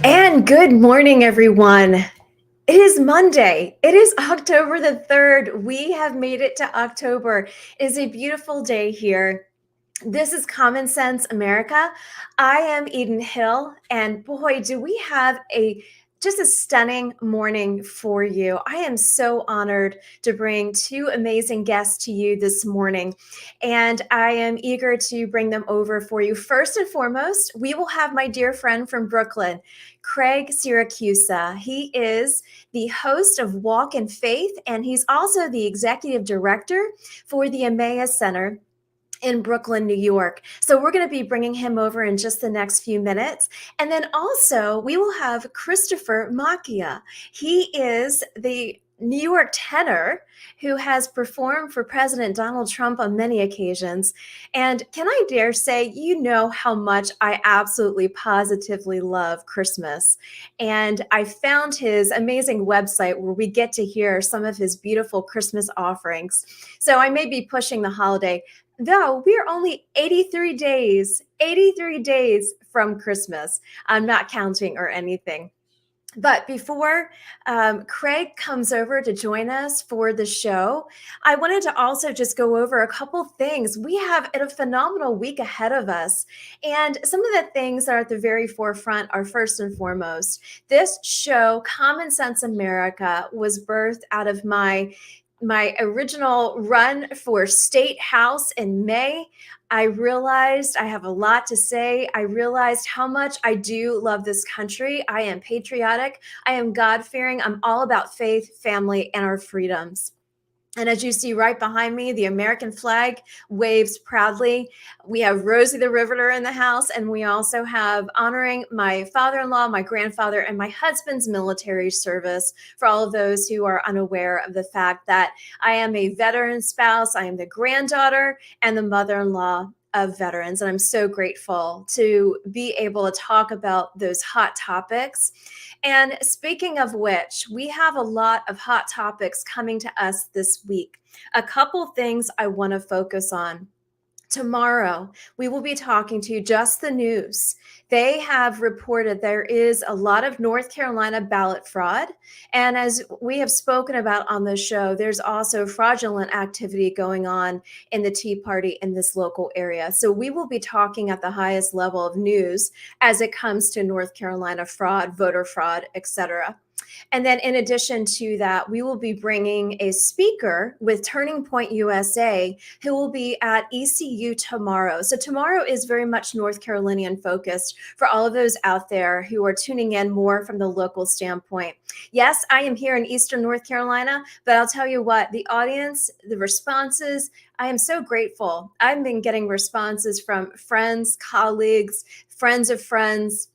And good morning, everyone. It is Monday. It is October the 3rd. We have made it to October. It is a beautiful day here. This is Common Sense America. I am Eden Hill, and boy, do we have just a stunning morning for you. I am so honored to bring two amazing guests to you this morning, and I am eager to bring them over for you. First and foremost, we will have my dear friend from Brooklyn, Craig Syracusa. He is the host of Walk in Faith, and he's also the executive director for the Emmaus Center in Brooklyn, New York. So we're going to be bringing him over in just the next few minutes. And then also we will have Christopher Macchia. He is the New York tenor who has performed for President Donald Trump on many occasions. And can I dare say, you know how much I absolutely positively love Christmas. And I found his amazing website where we get to hear some of his beautiful Christmas offerings. So I may be pushing the holiday, though we are only 83 days from Christmas. I'm not counting or anything. But before Craig comes over to join us for the show, I wanted to also just go over a couple things. We have a phenomenal week ahead of us. And some of the things that are at the very forefront are first and foremost, this show, Common Sense America, was birthed out of my original run for State House in May. I realized I have a lot to say. I realized how much I do love this country. I am patriotic. I am God-fearing. I'm all about faith, family, and our freedoms. And as you see right behind me, the American flag waves proudly. We have Rosie the Riveter in the house, and we also have honoring my father-in-law, my grandfather, and my husband's military service. For all of those who are unaware of the fact that I am a veteran spouse, I am the granddaughter and the mother-in-law of veterans. And I'm so grateful to be able to talk about those hot topics. And speaking of which, we have a lot of hot topics coming to us this week. A couple things I want to focus on. Tomorrow, we will be talking to Just the News. They have reported there is a lot of North Carolina ballot fraud. And as we have spoken about on the show, there's also fraudulent activity going on in the Tea Party in this local area. So we will be talking at the highest level of news as it comes to North Carolina fraud, voter fraud, etc. And then in addition to that, we will be bringing a speaker with Turning Point USA who will be at ECU tomorrow. So tomorrow is very much North Carolinian focused for all of those out there who are tuning in more from the local standpoint. Yes, I am here in Eastern North Carolina, but I'll tell you what, the audience, the responses, I am so grateful. I've been getting responses from friends, colleagues, friends of friends,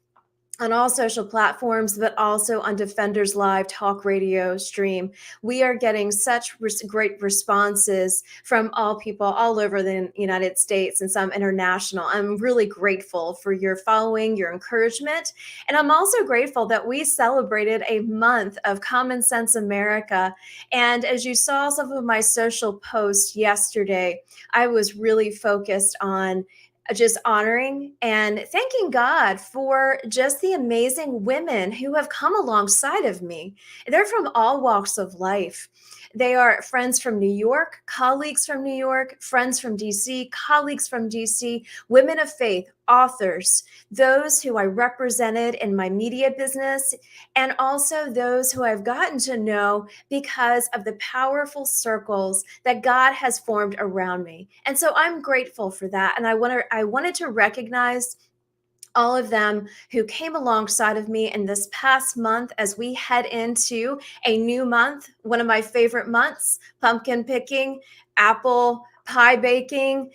on all social platforms, but also on Defenders Live talk radio stream. We are getting such great responses from all people all over the United States and some international. I'm really grateful for your following, your encouragement. And I'm also grateful that we celebrated a month of Common Sense America. And as you saw some of my social posts yesterday, I was really focused on just honoring and thanking God for just the amazing women who have come alongside of me. They're from all walks of life. They are friends from New York, colleagues from New York, friends from DC, colleagues from DC, women of faith, authors, those who I represented in my media business, and also those who I've gotten to know because of the powerful circles that God has formed around me. And so I'm grateful for that. And I wanted to recognize all of them who came alongside of me in this past month as we head into a new month, one of my favorite months, pumpkin picking, apple pie baking,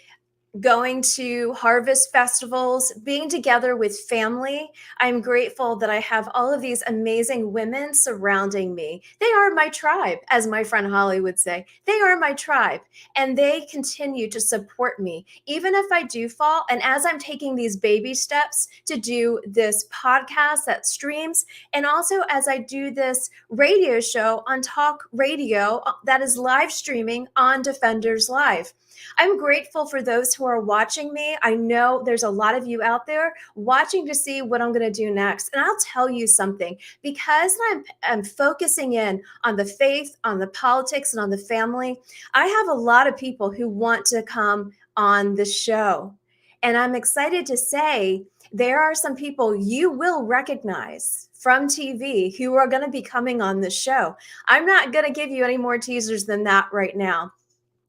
going to harvest festivals, being together with family. I'm grateful that I have all of these amazing women surrounding me. They are my tribe, as my friend Holly would say. They are my tribe, and they continue to support me, even if I do fall. And as I'm taking these baby steps to do this podcast that streams, and also as I do this radio show on talk radio that is live streaming on Defenders Live. I'm grateful for those who are watching me. I know there's a lot of you out there watching to see what I'm going to do next. And I'll tell you something, because I'm focusing in on the faith, on the politics, and on the family. I have a lot of people who want to come on the show. And I'm excited to say there are some people you will recognize from TV who are going to be coming on the show. I'm not going to give you any more teasers than that right now.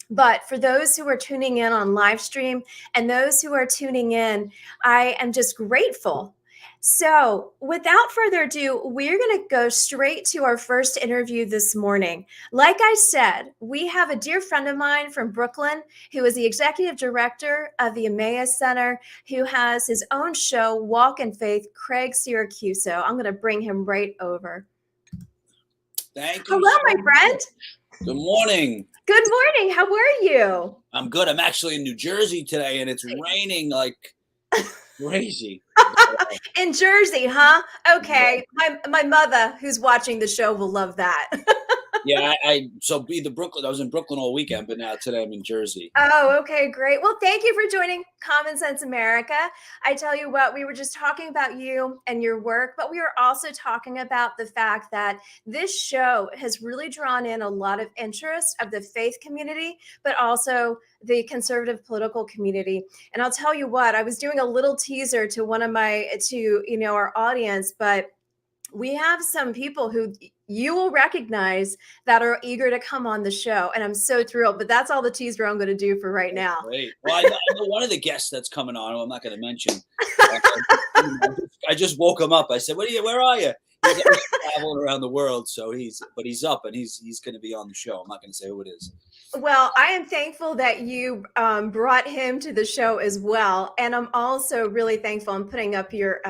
But for those who are tuning in on live stream and those who are tuning in, I am just grateful. So, without further ado, we're going to go straight to our first interview this morning. Like I said, we have a dear friend of mine from Brooklyn who is the executive director of the Emmaus Center, who has his own show, Walk in Faith, Craig Syracusa. I'm going to bring him right over. Thank you. Hello, my friend. Good morning. Good morning. How are you? I'm good. I'm actually in New Jersey today, and it's raining like crazy. In Jersey, huh? Okay. My mother, who's watching the show, will love that. Yeah, so either Brooklyn. I was in Brooklyn all weekend, but now today I'm in Jersey. Oh, okay, great. Well, thank you for joining Common Sense America. I tell you what, we were just talking about you and your work, but we were also talking about the fact that this show has really drawn in a lot of interest of the faith community, but also the conservative political community. And I'll tell you what, I was doing a little teaser to our audience, but we have some people who you will recognize that are eager to come on the show. And I'm so thrilled, but that's all the teaser I'm going to do for right now. Great. Well, I know one of the guests that's coming on, who I'm not going to mention. I just woke him up. I said, where are you? He's traveling around the world. So he's up and he's going to be on the show. I'm not going to say who it is. Well, I am thankful that you brought him to the show as well. And I'm also really thankful. I'm putting up your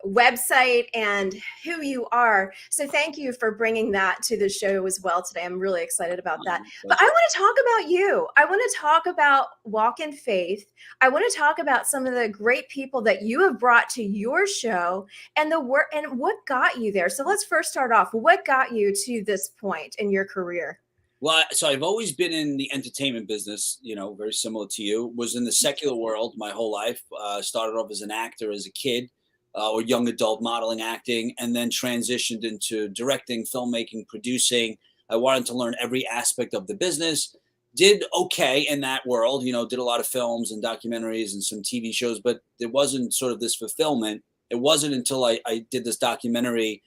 website and who you are. So thank you for bringing that to the show as well today. I'm really excited about that. But I want to talk about you. I want to talk about Walk in Faith. I want to talk about some of the great people that you have brought to your show and the work and what got you there. So let's first start off. What got you to this point in your career? Well, so I've always been in the entertainment business, very similar to you. Was in the secular world my whole life. Started off as an actor as a kid. Or young adult modeling, acting, and then transitioned into directing, filmmaking, producing. I wanted to learn every aspect of the business. Did okay in that world, did a lot of films and documentaries and some TV shows, but there wasn't sort of this fulfillment. It wasn't until I did this documentary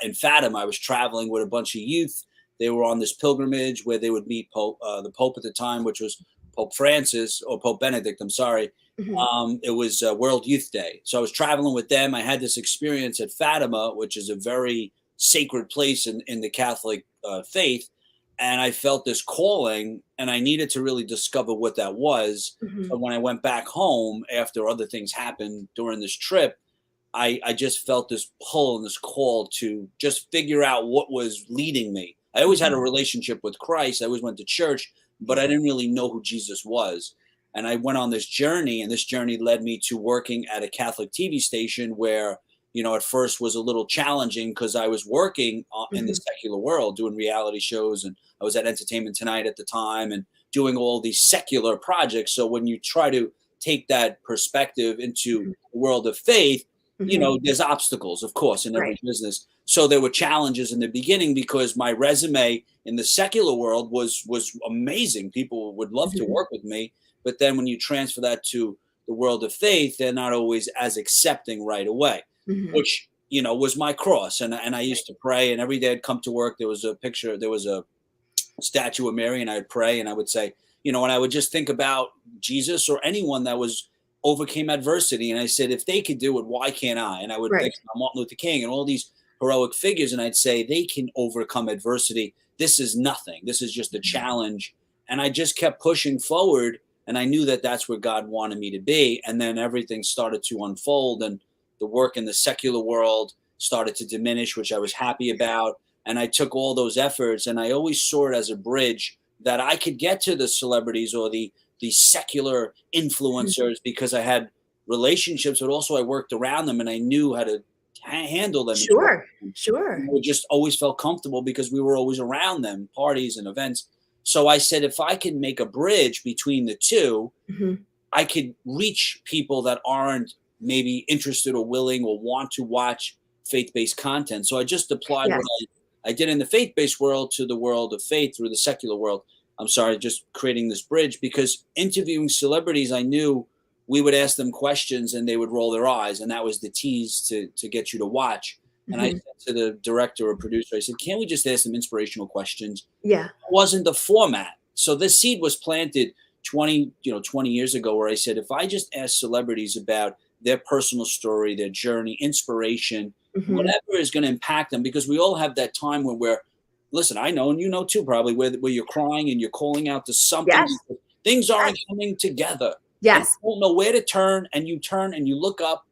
in Fatima. I was traveling with a bunch of youth. They were on this pilgrimage where they would meet the Pope at the time, which was Pope Francis, or Pope Benedict, I'm sorry. Mm-hmm. It was World Youth Day. So I was traveling with them. I had this experience at Fatima, which is a very sacred place in the Catholic faith. And I felt this calling, and I needed to really discover what that was. Mm-hmm. But when I went back home after other things happened during this trip, I just felt this pull and this call to just figure out what was leading me. I always had a relationship with Christ. I always went to church, but I didn't really know who Jesus was. And I went on this journey, and this journey led me to working at a Catholic TV station where, at first was a little challenging because I was working in the secular world, doing reality shows, and I was at Entertainment Tonight at the time and doing all these secular projects. So when you try to take that perspective into the world of faith, there's obstacles, of course, in every business. So there were challenges in the beginning because my resume in the secular world was amazing. People would love to work with me. But then when you transfer that to the world of faith, they're not always as accepting right away, which, was my cross. And I used to pray, and every day I'd come to work. There was a statue of Mary, and I'd pray, and I would say, and I would just think about Jesus or anyone that overcame adversity. And I said, if they could do it, why can't I? And I would think about Martin Luther King and all these heroic figures. And I'd say, they can overcome adversity. This is nothing. This is just a challenge. And I just kept pushing forward. And I knew that that's where God wanted me to be. And then everything started to unfold, and the work in the secular world started to diminish, which I was happy about. And I took all those efforts, and I always saw it as a bridge that I could get to the celebrities or the secular influencers because I had relationships, but also I worked around them and I knew how to handle them. Sure. We just always felt comfortable because we were always around them, parties and events. So I said, if I can make a bridge between the two, Mhm. I could reach people that aren't maybe interested or willing or want to watch faith-based content. So I just applied what Yes. I did in the faith-based world to the world of faith through the secular world. I'm sorry, just creating this bridge, because interviewing celebrities, I knew we would ask them questions and they would roll their eyes, and that was the tease to get you to watch. And I Mhm. said to the director or producer, I said, "Can't we just ask them inspirational questions?" Yeah. Wasn't the format. So this seed was planted 20 years ago, where I said, if I just ask celebrities about their personal story, their journey, inspiration, Mhm. whatever is going to impact them, because we all have that time when we're, listen, I know, and you know too, probably, where you're crying and you're calling out to something Yes. because things aren't Yes. coming together and Yes. you don't know where to turn and you look up,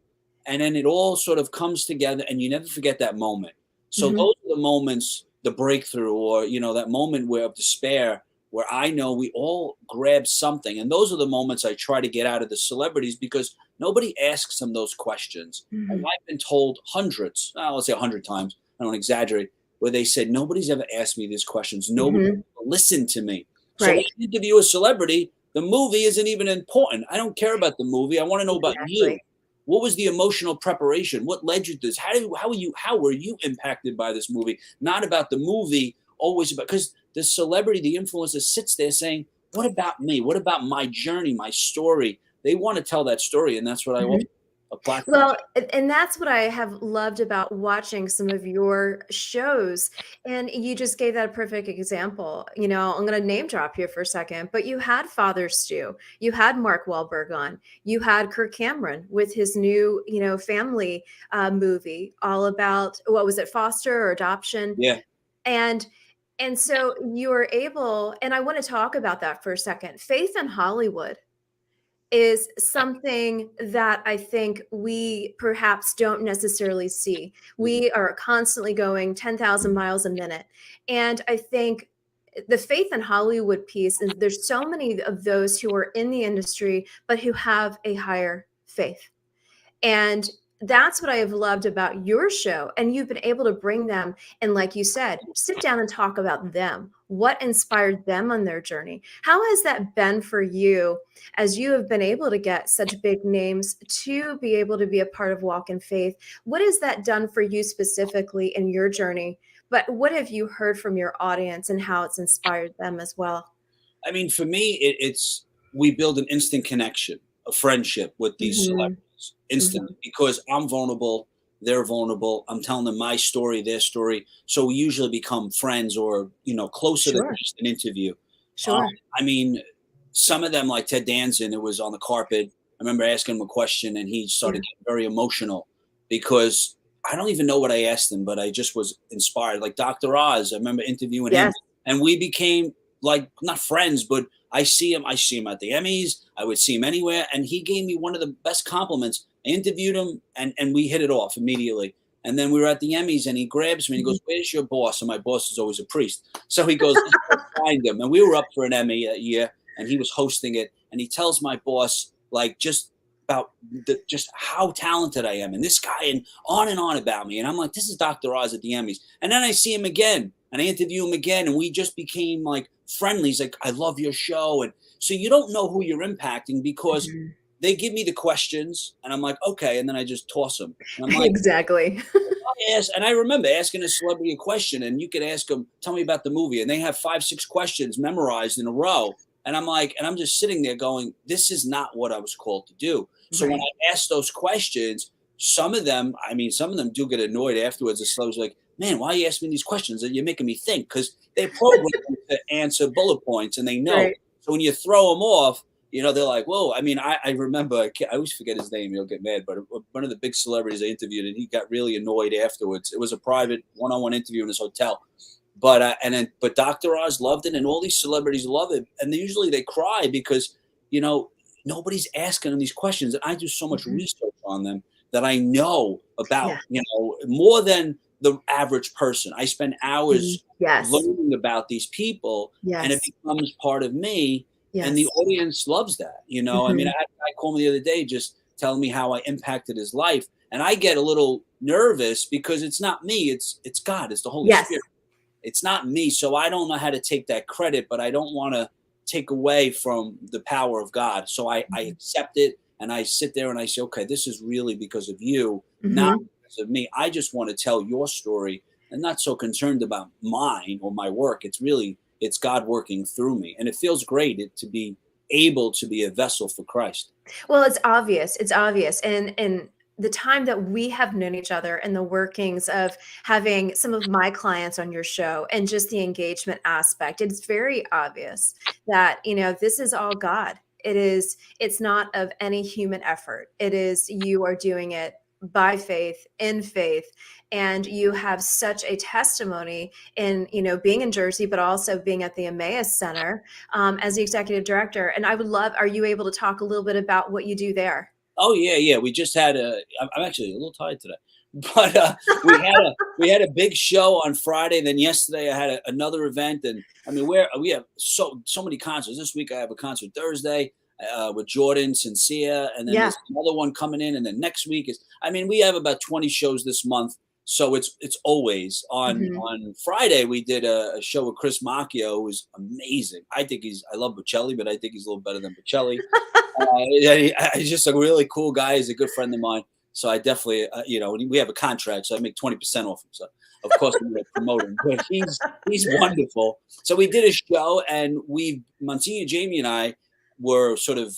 and then it all sort of comes together and you never forget that moment. So Mhm. those are the moments, the breakthrough, or that moment where of despair, where I know we all grab something. And those are the moments I try to get out of the celebrities, because nobody asks them those questions. And Mhm. I've been told hundreds, let's say 100 times, I don't exaggerate, where they said, nobody's ever asked me these questions. Nobody Mhm. listened to me. So when Right. I interview a celebrity, the movie isn't even important. I don't care about the movie. I want to know about you. Exactly. What was the emotional preparation? What led you to this? How were you impacted by this movie? Not about the movie, always about, because the celebrity, the influencer sits there saying, what about me? What about my journey, my story? They want to tell that story, and that's what I offer, Mhm. a platform. Well, and that's what I have loved about watching some of your shows. And you just gave that a perfect example. I'm going to name drop here for a second, but you had Father Stu, you had Mark Wahlberg on, you had Kirk Cameron with his new, family movie, all about, what was it, foster or adoption? Yeah. And and so you were able, and I want to talk about that for a second. Faith in Hollywood is something that I think we perhaps don't necessarily see. Mhm. We are constantly going 10,000 miles a minute. And I think the faith in Hollywood piece, and there's so many of those who are in the industry, but who have a higher faith. And that's what I have loved about your show. And you've been able to bring them and, like you said, sit down and talk about them. What inspired them on their journey? How has that been for you as you have been able to get such big names to be able to be a part of Walk in Faith? What has that done for you specifically in your journey? But what have you heard from your audience and how it's inspired them as well? I mean, for me, it's we build an instant connection, a friendship with these Hmm. celebrities instantly, because I'm vulnerable, they're vulnerable. I'm telling them my story, their story. So we usually become friends, or closer than Sure, just an interview. Um, sure. I mean, some of them, like Ted Danson, it was on the carpet. I remember asking him a question, and he Yeah. started getting very emotional, because I don't even know what I asked him, but I just was inspired. Like Dr. Oz, I remember interviewing him, Yes. and we became, like, not friends, but I see him at the Emmys. I would see him anywhere, and he gave me one of the best compliments. I interviewed him, and we hit it off immediately. And then we were at the Emmys, and he grabs me and he goes, Mhm. "Where's your boss?" And my boss is always a priest, so he goes, "Let's go find him." And we were up for an Emmy that year, and he was hosting it. And he tells my boss, like, just about just how talented I am, and this guy, and on about me. And I'm like, "This is Dr. Oz at the Emmys." And then I see him again, and I interview him again, and we just became like friendly. He's like, "I love your show." And so you don't know who you're impacting, because Mhm. they give me the questions, and I'm like, okay, and then I just toss them, and I'm like, Exactly. and I remember asking a celebrity a question, and you could ask them, "Tell me about the movie," and they have 5, 6 questions memorized in a row. And I'm like, and I'm just sitting there going, this is not what I was called to do. So when Right. I ask those questions, some of them, I mean, some of them do get annoyed afterwards. The celebrity's like, "Man, why are you asking me these questions? You're making me think," because they're programmed to answer bullet points, and they know. Right. So when you throw them off, they're like, "Whoa!" I mean, I remember, I always forget his name. He'll get mad, but one of the big celebrities I interviewed, and he got really annoyed afterwards. It was a private one-on-one interview in his hotel, but Dr. Oz loved it, and all these celebrities love it, and usually they cry because you know nobody's asking them these questions, and I do so much Mhm. research on them that I know about, Yeah. more than the average person. I spend Mhm. hours Yes. learning about these people, and it Yes. becomes part of me, and the Yes. audience loves that. I mean, Mhm. I had a guy call me the other day just telling me how I impacted his life, and I get a little nervous because it's not me, it's God, it's the Holy Yes. Spirit. it's not me. So I don't know how to take that credit, but I don't want to take away from the power of God. So I accept it, and I sit there and I say, okay, this is really because of you, not Mm-hmm. because of me. I just want to tell your story and not so concerned about mine or my work. It's God working through me. And it feels great to be able to be a vessel for Christ. Well, it's obvious. It's obvious. And the time that we have known each other and the workings of having some of my clients on your show and just the engagement aspect, it's very obvious that, this is all God. It's not of any human effort. It is, you are doing it by faith, in faith, and you have such a testimony in, being in Jersey, but also being at the Emmaus Center as the executive director. And I would love, are you able to talk a little bit about what you do there? Oh yeah, yeah. We just had I'm actually a little tired today, but we had a big show on Friday. Then yesterday I had another event, and I mean we have so many concerts. This week I have a concert Thursday with Jordan Sincere, and then Yeah. there's another one coming in, and then next week is. I mean, we have about 20 shows this month, so it's always on. Hmm. On Friday we did a show with Chris Macchio, who was amazing. I love Bocelli, but I think he's a little better than Bocelli. Yeah, he's just a really cool guy. He's a good friend of mine. So I definitely, we have a contract, so I make 20% off him. So of course I'm going to promote him. But he's wonderful. So we did a show, and Monsignor Jamie and I were sort of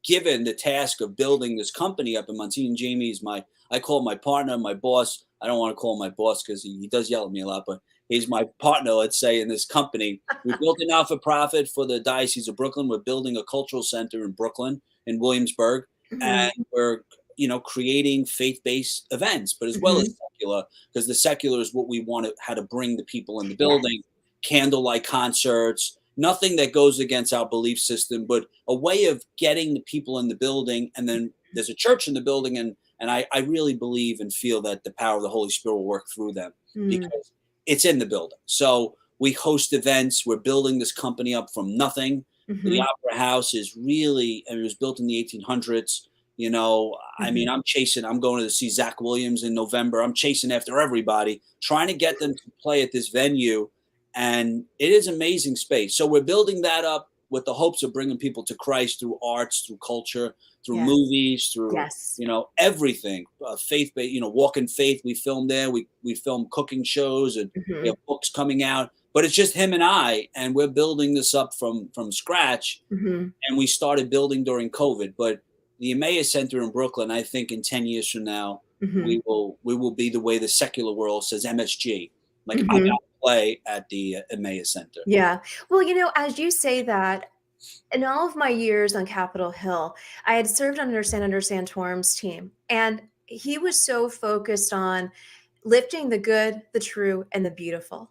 given the task of building this company up. And Monsignor Jamie is I call him my partner, my boss. I don't want to call him my boss because he does yell at me a lot, but he's my partner, let's say, in this company. We built a not-for-profit for the Diocese of Brooklyn. We're building a cultural center in Brooklyn, in Williamsburg, Hmm. and we're creating faith-based events, but as well Hmm. as secular, because the secular is what we want how to bring the people in the Yes. building, candlelight concerts, nothing that goes against our belief system, but a way of getting the people in the building. And then there's a church in the building, and I really believe and feel that the power of the Holy Spirit will work through them Mm. because it's in the building. So we host events. We're building this company up from nothing. The Hmm. Opera House is really, it was built in the 1800s. I mean, Hmm. I'm going to see Zach Williams in November. I'm chasing after everybody, trying to get them to play at this venue. And it is amazing space. So we're building that up with the hopes of bringing people to Christ through arts, through culture, through Yes. movies, through Yes. everything, faith-based. Walk in Faith. We filmed there. We film cooking shows, and we Hmm. have books coming out. But it's just him and I, and we're building this up from scratch. Hmm. And we started building during COVID. But the Emmaus Center in Brooklyn, I think in 10 years from now, Hmm. we will be the way the secular world says MSG. Like I'm Hmm. out to play at the Emmaus Center. Yeah. Well, as you say that, in all of my years on Capitol Hill, I had served under Senator Santorum's team, and he was so focused on lifting the good, the true, and the beautiful,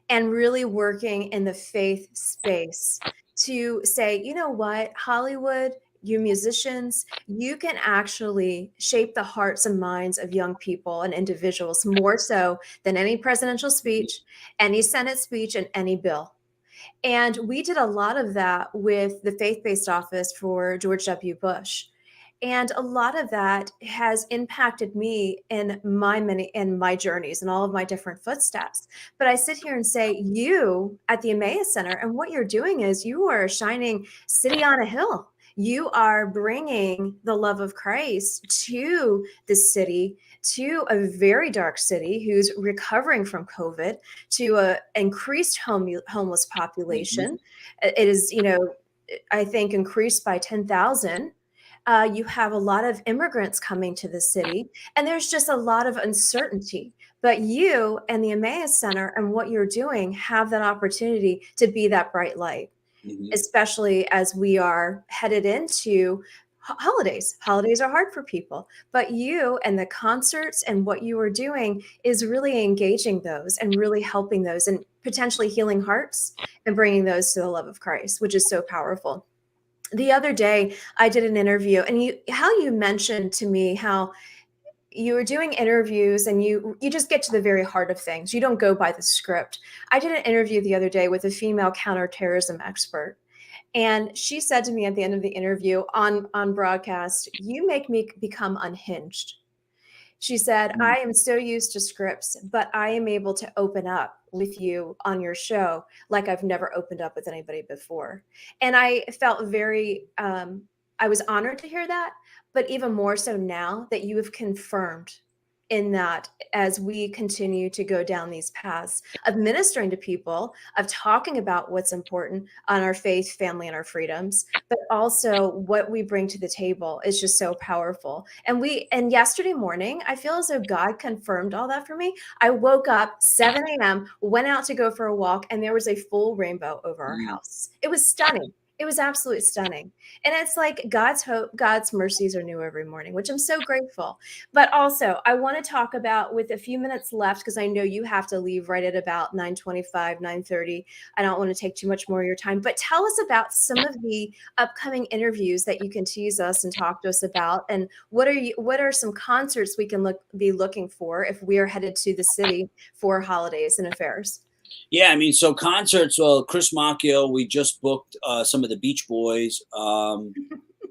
and really working in the faith space to say, you know what, Hollywood, you musicians, you can actually shape the hearts and minds of young people and individuals more so than any presidential speech, any Senate speech, and any bill. And we did a lot of that with the faith-based office for George W. Bush. And a lot of that has impacted me in my journeys and all of my different footsteps. But I sit here and say, you at the Emmaus Center, and what you're doing is you are a shining city on a hill. You are bringing the love of Christ to the city, to a very dark city who's recovering from COVID, to a increased homeless Mm-hmm. population. It is, I think increased by 10,000. You have a lot of immigrants coming to the city, and there's just a lot of uncertainty. But you and the Emmaus Center and what you're doing have that opportunity to be that bright light, Mm-hmm. especially as we are headed into holidays. Holidays are hard for people, but you and the concerts and what you are doing is really engaging those and really helping those and potentially healing hearts and bringing those to the love of Christ, which is so powerful. The other day I did an interview, and you mentioned to me how you were doing interviews and you just get to the very heart of things. You don't go by the script. I did an interview the other day with a female counterterrorism expert, and she said to me at the end of the interview on broadcast, "You make me become unhinged." She said, I am so used to scripts, but I am able to open up with you on your show like I've never opened up with anybody before. And I felt very, I was honored to hear that, but even more so now that you have confirmed in that as we continue to go down these paths of ministering to people, of talking about what's important on our faith, family, and our freedoms, but also what we bring to the table is just so powerful. And yesterday morning, I feel as though God confirmed all that for me. I woke up 7 a.m., went out to go for a walk, and there was a full rainbow over our house. It was stunning. It was absolutely stunning. And it's like God's hope, God's mercies are new every morning, which I'm so grateful. But also, I want to talk about, with a few minutes left, because I know you have to leave right at about 9:25, 9:30. I don't want to take too much more of your time, but tell us about some of the upcoming interviews that you can tease us and talk to us about. And what are some concerts we can be looking for if we are headed to the city for holidays and affairs? Yeah, I mean, so concerts. Well, Chris Macchio, we just booked some of the Beach Boys.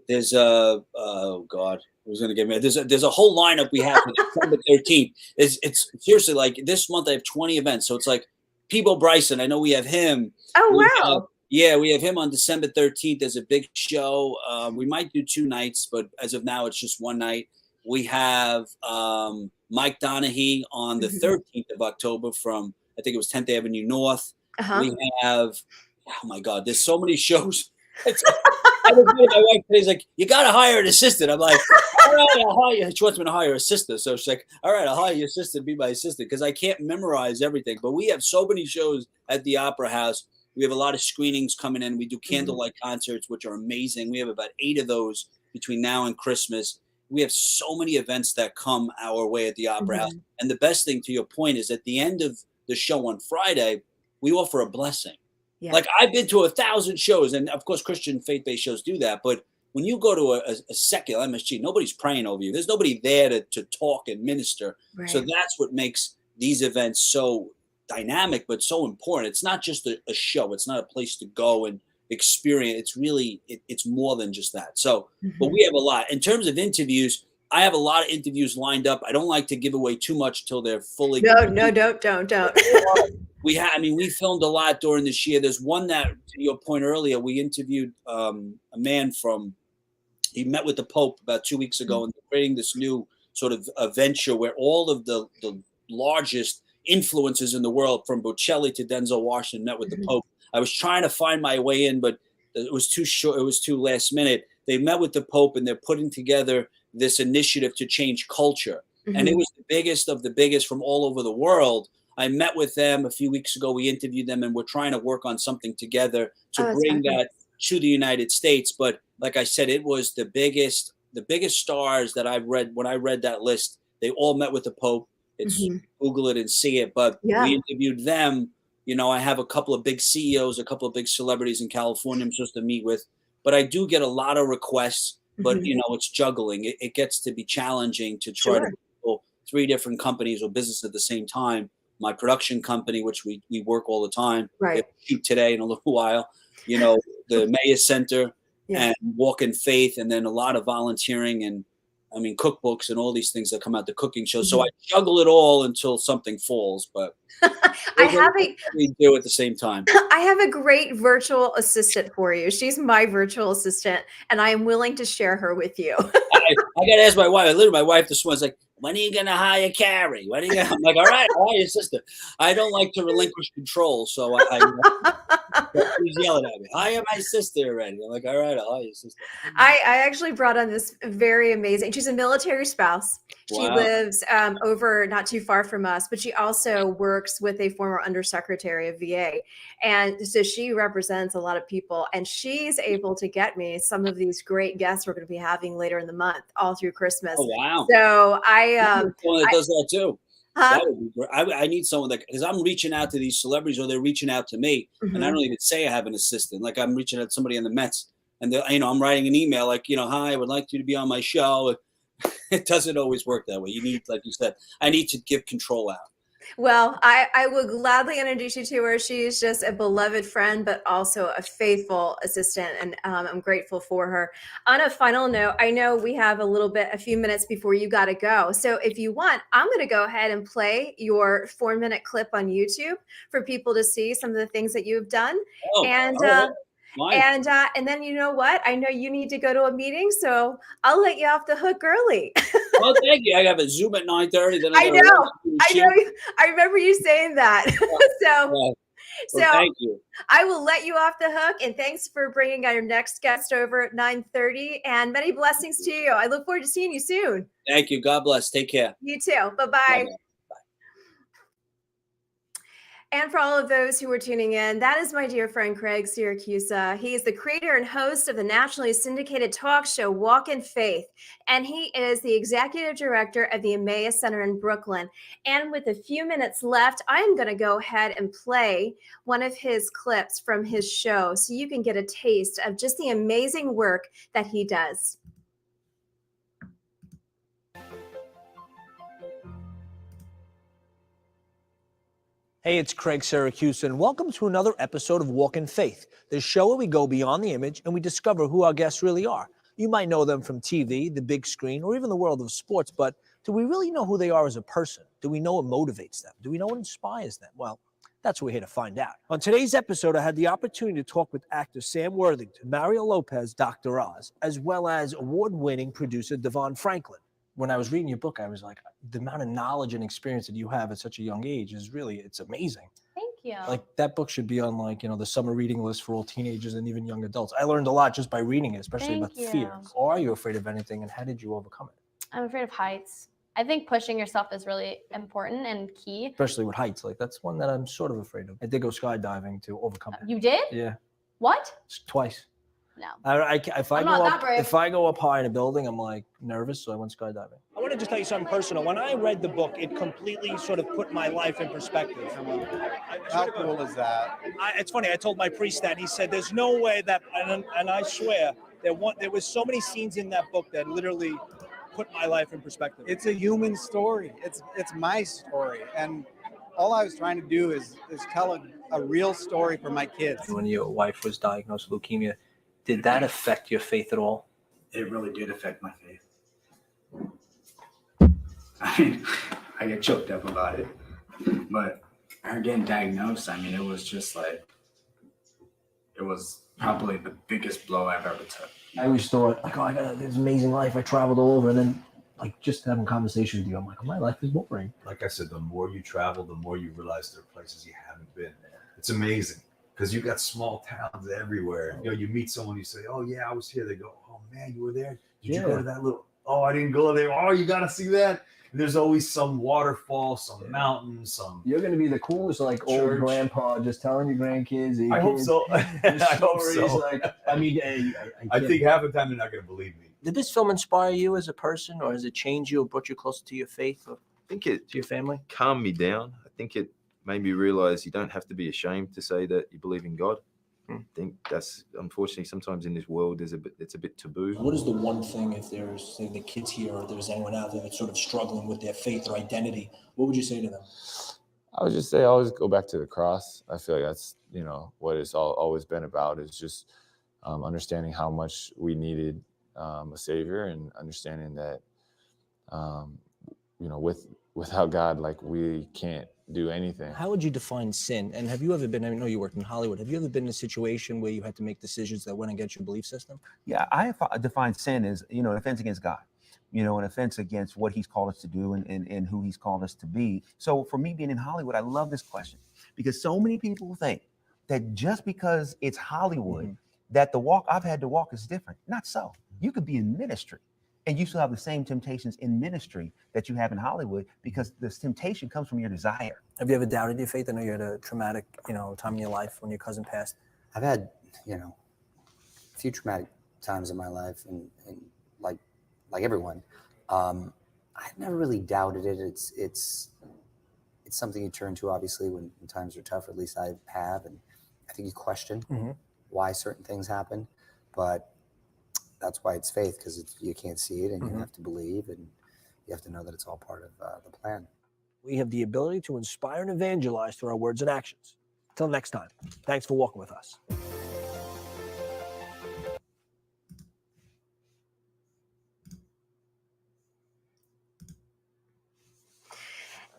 There's oh God, who's going to get me? There's a whole lineup we have for December 13th. It's seriously like this month I have 20 events. So it's like Peebo Bryson. I know we have him. Oh, wow. Yeah, we have him on December 13th. There's a big show. We might do 2 nights, but as of now, it's just 1 night. We have Mike Donaghy on the 13th of October from, I think it was 10th Avenue North. We have, oh my God, there's so many shows. I was with my wife today. She's like, you got to hire an assistant. I'm like, all right, I'll hire you. She wants me to hire a sister. So she's like, all right, I'll hire your assistant, be my assistant, because I can't memorize everything. But we have so many shows at the Opera House. We have a lot of screenings coming in. We do candlelight concerts, which are amazing. We have about 8 of those between now and Christmas. We have so many events that come our way at the Opera House. And the best thing, to your point, is at the end of the show on Friday, we offer a blessing. Yeah. Like, I've been to 1,000 shows, and of course, Christian faith-based shows do that. But when you go to a secular MSG, nobody's praying over you. There's nobody there to talk and minister. Right. So that's what makes these events so dynamic, but so important. It's not just a show. It's not a place to go and experience. It's really, it's more than just that. So, but we have a lot. In terms of interviews, I have a lot of interviews lined up. I don't like to give away too much till they're fully. No, don't. We filmed a lot during this year. There's one that, to your point earlier, we interviewed a man he met with the Pope about 2 weeks ago, and they're creating this new sort of a venture where all of the largest influences in the world, from Bocelli to Denzel Washington, met with the Pope. I was trying to find my way in, but it was too short. It was too last minute. They met with the Pope, and they're putting together this initiative to change culture. And it was the biggest of the biggest from all over the world. I met with them a few weeks ago. We interviewed them, and we're trying to work on something together to bring that to the United States. But like I said, it was the biggest stars that I've read. When I read that list, they all met with the Pope. It's Google it and see it. But we interviewed them. You know, I have a couple of big CEOs, a couple of big celebrities in California I'm supposed to meet with. But I do get a lot of requests. But, you know, it's juggling. It gets to be challenging to try to handle 3 different companies or business at the same time. My production company, which we work all the time. Right. Shoot today in a little while. You know, the Mayor Center and Walk in Faith, and then a lot of volunteering and, I mean, cookbooks and all these things that come out, the cooking shows. So I juggle it all until something falls. But we do at the same time. I have a great virtual assistant for you. She's my virtual assistant, and I am willing to share her with you. I got to ask my wife. Literally, my wife this morning's like, when are you going to hire Carrie? When are you gonna? I'm like, all right, I'll hire your sister. I don't like to relinquish control, so she's yelling at me. Hire my sister already. I'm like, all right, I'll hire your sister. I actually brought on this very amazing. She's a military spouse. She lives over not too far from us, but she also works with a former undersecretary of VA. And so she represents a lot of people, and she's able to get me some of these great guests we're going to be having later in the month, all through Christmas. Oh, wow. So someone that does that too. That would be great. I need someone that, because I'm reaching out to these celebrities, or they're reaching out to me, and I don't even say I have an assistant. Like, I'm reaching out to somebody in the Mets, and I'm writing an email like, hi, I would like you to be on my show. It doesn't always work that way. You need, like you said, I need to give control out. Well, I will gladly introduce you to her. She's just a beloved friend, but also a faithful assistant, and I'm grateful for her. On a final note, I know we have a few minutes before you got to go. So if you want, I'm going to go ahead and play your 4-minute clip on YouTube for people to see some of the things that you've done. Oh, And all right. Fine. and then you know what? I know you need to go to a meeting, so I'll let you off the hook early. Well, thank you. I have a Zoom at 9:30. Then I I got to know. I shoot. know. I remember you saying that. so Well, so thank you. I will let you off the hook, and thanks for bringing our next guest over at 9:30, and many blessings to you. I look forward to seeing you soon. Thank you. God bless. Take care. You too. Bye-bye. Bye-bye. And for all of those who are tuning in, that is my dear friend Craig Syracusa. He is the creator and host of the nationally syndicated talk show Walk in Faith, and he is the executive director of the Emmaus Center in Brooklyn. And with a few minutes left, I'm going to go ahead and play one of his clips from his show so you can get a taste of just the amazing work that he does. Hey, it's Craig Syracusa, and welcome to another episode of Walk in Faith, the show where we go beyond the image and we discover who our guests really are. You might know them from TV, the big screen, or even the world of sports, but do we really know who they are as a person? Do we know what motivates them? Do we know what inspires them? Well, that's what we're here to find out. On today's episode, I had the opportunity to talk with actor Sam Worthington, Mario Lopez, Dr. Oz, as well as award-winning producer Devon Franklin. When I was reading your book, I was like, the amount of knowledge and experience that you have at such a young age is really, it's amazing. Thank you. Like that book should be on the summer reading list for all teenagers and even young adults. I learned a lot just by reading it, especially about fear. Or are you afraid of anything, and how did you overcome it? I'm afraid of heights. I think pushing yourself is really important and key. Especially with heights. Like that's one that I'm sort of afraid of. I did go skydiving to overcome it. You did? Yeah. What? Twice. No. If I go up high in a building, I'm like nervous, so I went skydiving. I want to just tell you something personal. When I read the book, it completely sort of put my life in perspective. How cool is that? It's funny. I told my priest that, and he said, "There's no way that," and I swear there was so many scenes in that book that literally put my life in perspective. It's a human story. It's my story, and all I was trying to do is tell a real story for my kids. When your wife was diagnosed with leukemia, did that affect your faith at all? It really did affect my faith. I mean, I get choked up about it. But her getting diagnosed, I mean, it was just like, it was probably the biggest blow I've ever took. I always thought, like, oh, I got this amazing life. I traveled all over. And then, like, just having conversations with you, I'm like, oh, my life is boring. Like I said, the more you travel, the more you realize there are places you haven't been. It's amazing. Because you got small towns everywhere. You know, you meet someone, you say, oh, yeah, I was here. They go, oh, man, you were there? Did you go to that little, oh, I didn't go there. Oh, you got to see that. And there's always some waterfall, some mountain, some You're going to be the coolest, like, church. Old grandpa just telling your grandkids. I hope so. I hope so. Like, I mean, I think half the time they're not going to believe me. Did this film inspire you as a person, or has it changed you or brought you closer to your faith or I think it to your family? calmed me down. I think it made me realize you don't have to be ashamed to say that you believe in God. I think that's unfortunately sometimes in this world it's a bit taboo. What is the one thing, if there's, say, the kids here, or there's anyone out there that's sort of struggling with their faith or identity, what would you say to them? I would just say always go back to the cross. I feel like that's what it's always been about, is just understanding how much we needed a savior, and understanding that without God, like, we can't do anything. How would you define sin? And have you ever been, I know you worked in Hollywood, have you ever been in a situation where you had to make decisions that went against your belief system? Yeah, I define sin as, an offense against God, an offense against what he's called us to do and who he's called us to be. So for me being in Hollywood, I love this question, because so many people think that just because it's Hollywood, that the walk I've had to walk is different. Not so. You could be in ministry and you still have the same temptations in ministry that you have in Hollywood, because this temptation comes from your desire. Have you ever doubted your faith? I know you had a traumatic, time in your life when your cousin passed. I've had, a few traumatic times in my life, and like everyone, I've never really doubted it. It's something you turn to, obviously, when times are tough. Or at least I have, and I think you question why certain things happen, but that's why it's faith, because you can't see it, and you have to believe, and you have to know that it's all part of the plan. We have the ability to inspire and evangelize through our words and actions. Until next time, thanks for walking with us.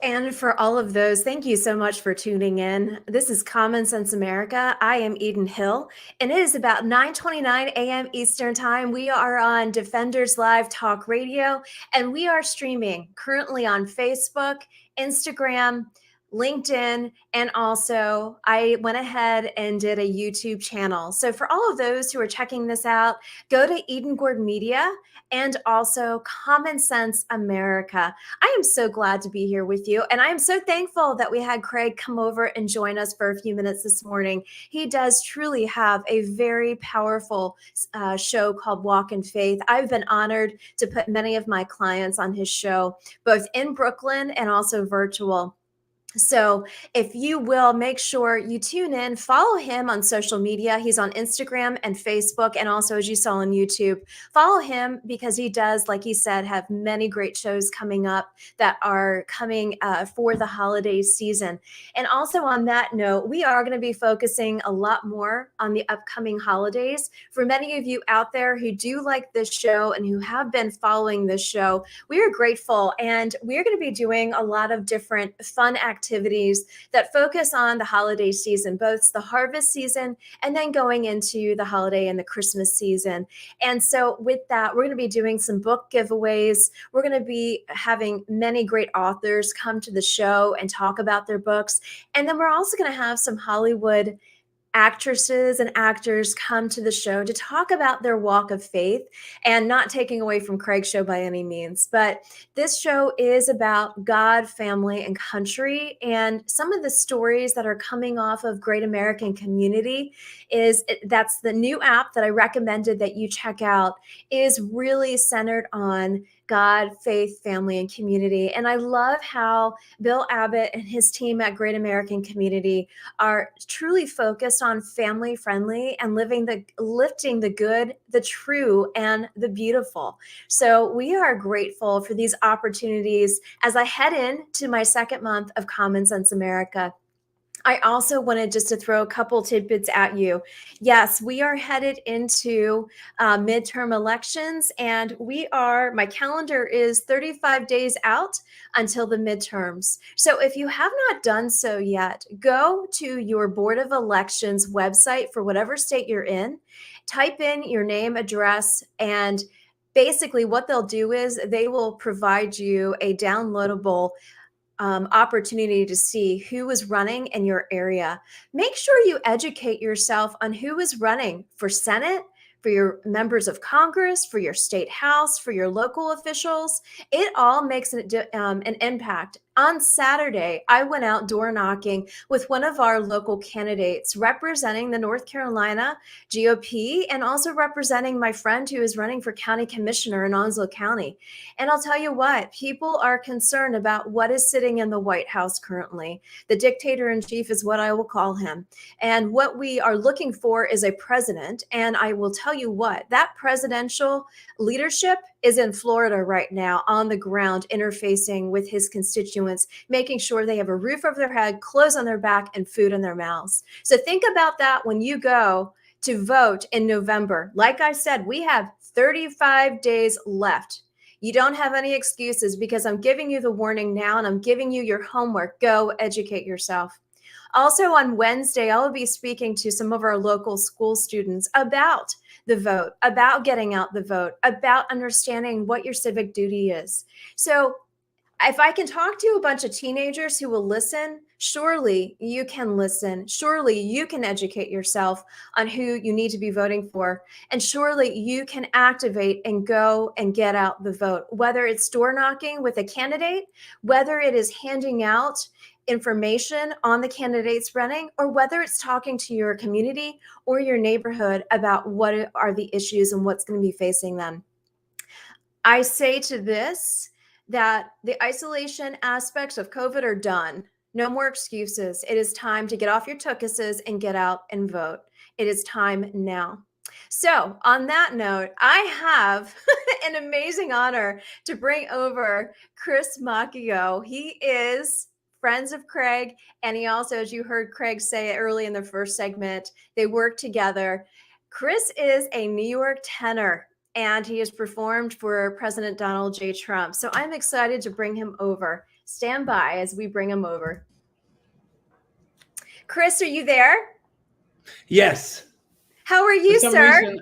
And for all of those, thank you so much for tuning in. This is Common Sense America. I am Eden Hill, and it is about 9:29 a.m. Eastern Time. We are on Defenders Live Talk Radio, and we are streaming currently on Facebook, Instagram, LinkedIn, and also I went ahead and did a YouTube channel. So for all of those who are checking this out, go to Eden Gord Media and also Common Sense America. I am so glad to be here with you. And I am so thankful that we had Craig come over and join us for a few minutes this morning. He does truly have a very powerful show called Walk in Faith. I've been honored to put many of my clients on his show, both in Brooklyn and also virtual. So if you will, make sure you tune in, follow him on social media. He's on Instagram and Facebook, and also, as you saw on YouTube, follow him because he does, like he said, have many great shows coming up that are coming for the holiday season. And also on that note, we are going to be focusing a lot more on the upcoming holidays. For many of you out there who do like this show and who have been following this show, we are grateful, and we're going to be doing a lot of different fun activities that focus on the holiday season, both the harvest season and then going into the holiday and the Christmas season. And so with that, we're going to be doing some book giveaways. We're going to be having many great authors come to the show and talk about their books. And then we're also going to have some Hollywood actresses and actors come to the show to talk about their walk of faith, and not taking away from Craig's show by any means. But this show is about God, family, and country. And some of the stories that are coming off of Great American Community that's the new app that I recommended that you check out, is really centered on God, faith, family, and community. And I love how Bill Abbott and his team at Great American Community are truly focused on family friendly and lifting the good, the true, and the beautiful. So we are grateful for these opportunities as I head into my second month of Common Sense America. I also wanted just to throw a couple tidbits at you. Yes, we are headed into midterm elections, and my calendar is 35 days out until the midterms. So if you have not done so yet, go to your Board of Elections website for whatever state you're in, type in your name, address, and basically what they'll do is they will provide you a downloadable opportunity to see who is running in your area. Make sure you educate yourself on who is running for Senate, for your members of Congress, for your state house, for your local officials. It all makes an impact. On Saturday, I went out door knocking with one of our local candidates representing the North Carolina GOP and also representing my friend who is running for county commissioner in Onslow County. And I'll tell you what, people are concerned about what is sitting in the White House currently. The dictator in chief is what I will call him. And what we are looking for is a president. And I will tell you what, that presidential leadership is in Florida right now on the ground, interfacing with his constituents, making sure they have a roof over their head, clothes on their back, and food in their mouths. So think about that when you go to vote in November. Like I said, we have 35 days left. You don't have any excuses because I'm giving you the warning now and I'm giving you your homework. Go educate yourself. Also on Wednesday, I will be speaking to some of our local school students about the vote, about getting out the vote, about understanding what your civic duty is. So if I can talk to a bunch of teenagers who will listen, surely you can listen. Surely you can educate yourself on who you need to be voting for. And surely you can activate and go and get out the vote, whether it's door knocking with a candidate, whether it is handing out information on the candidates running, or whether it's talking to your community or your neighborhood about what are the issues and what's going to be facing them. I say to this that the isolation aspects of COVID are done. No more excuses. It is time to get off your tuchuses and get out and vote. It is time now. So, on that note, I have an amazing honor to bring over Chris Macchio. He is friends of Craig, and he also, as you heard Craig say early in the first segment, they work together. Chris is a New York tenor, and he has performed for President Donald J. Trump. So I'm excited to bring him over. Stand by as we bring him over. Chris, are you there? Yes. How are you, For some sir? reason,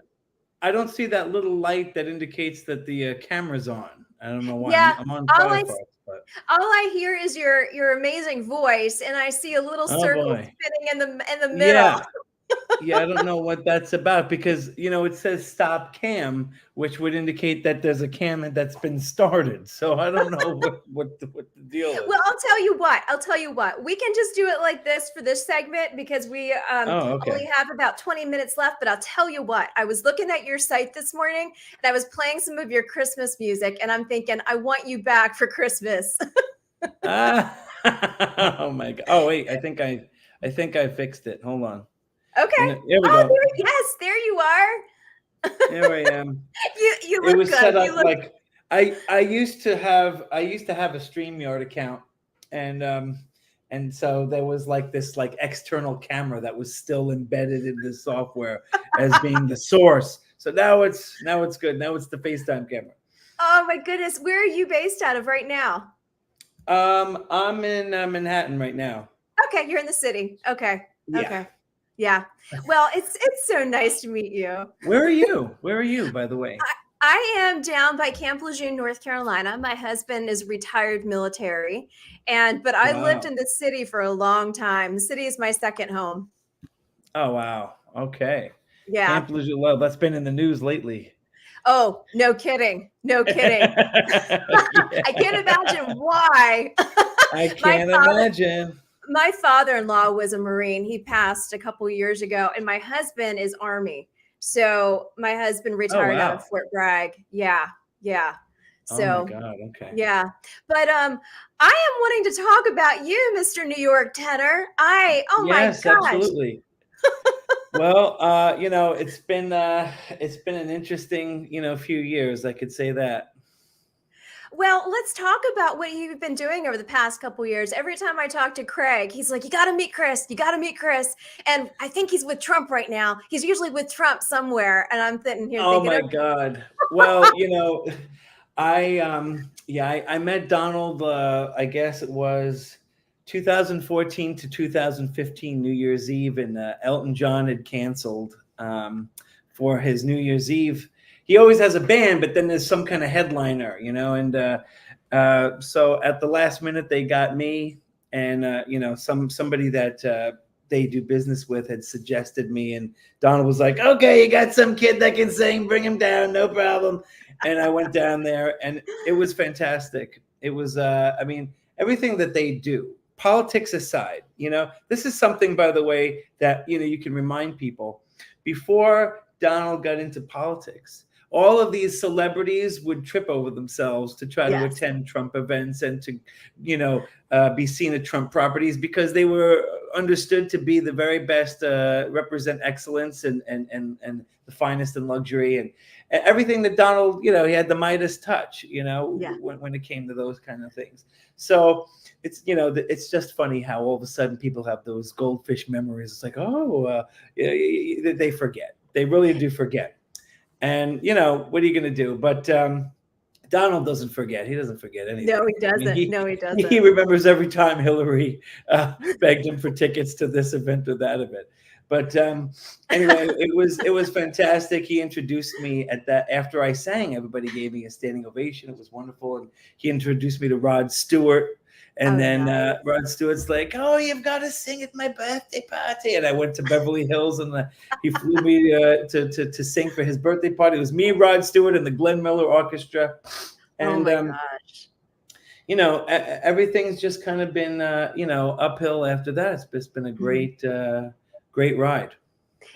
I don't see that little light that indicates that the camera's on. I don't know why. Yeah, I'm on all Firefox. But all I hear is your amazing voice, and I see a little oh circle boy. spinning in the middle. Yeah. Yeah, I don't know what that's about because it says stop cam, which would indicate that there's a cam that's been started. So I don't know what the deal is. Well, I'll tell you what. We can just do it like this for this segment because we okay. only have about 20 minutes left. But I'll tell you what. I was looking at your site this morning and I was playing some of your Christmas music, and I'm thinking, I want you back for Christmas. Oh my God. Oh wait, I think I fixed it. Hold on. Okay. There we go. Yes, there you are. There I am. You look It was good. set up like I used to have a StreamYard account, and so there was like this like external camera that was still embedded in the software as being the source. So now it's good. Now it's the FaceTime camera. Oh my goodness. Where are you based out of right now? I'm in Manhattan right now. Okay, you're in the city. Okay. Yeah. Okay. Yeah. Well, it's so nice to meet you. Where are you? Where are you, by the way? I am down by Camp Lejeune, North Carolina. My husband is retired military, but I lived in the city for a long time. The city is my second home. Oh wow. Okay. Yeah. Camp Lejeune. Well, that's been in the news lately. Oh, no kidding. No kidding. I can't imagine why. I can't imagine. My father-in-law was a Marine. He passed a couple years ago, and my husband is Army. So my husband retired out of Fort Bragg. Yeah. Yeah. So, oh my God, okay. Yeah. But I am wanting to talk about you, Mr. New York tenor. My gosh. Absolutely. Well, it's been an interesting, few years. I could say that. Well, let's talk about what you've been doing over the past couple years. Every time I talk to Craig, he's like, you got to meet Chris. You got to meet Chris. And I think he's with Trump right now. He's usually with Trump somewhere. And I'm sitting here thinking, oh my God. Well, I met Donald, I guess it was 2014 to 2015 New Year's Eve, and Elton John had canceled for his New Year's Eve. He always has a band, but then there's some kind of headliner, and so at the last minute they got me, and somebody that they do business with had suggested me, and Donald was like, okay, you got some kid that can sing, bring him down, no problem. And I went down there, and it was fantastic. It was everything that they do, politics aside, this is something, by the way, that you can remind people. Before Donald got into politics, all of these celebrities would trip over themselves to try to attend Trump events and to, be seen at Trump properties because they were understood to be the very best, represent excellence and the finest in luxury and everything that Donald, he had the Midas touch, when it came to those kind of things. So it's, it's just funny how all of a sudden people have those goldfish memories. It's like, they forget. They really do forget. And, what are you going to do? But Donald doesn't forget. He doesn't forget anything. No, he doesn't. He doesn't. He remembers every time Hillary begged him for tickets to this event or that event. But anyway, it was fantastic. He introduced me after I sang. Everybody gave me a standing ovation. It was wonderful. And he introduced me to Rod Stewart. And then Rod Stewart's like, oh, you've got to sing at my birthday party. And I went to Beverly Hills, and he flew me to sing for his birthday party. It was me, Rod Stewart, and the Glenn Miller Orchestra. And, gosh. Everything's just kind of been, uphill after that. It's been a great ride.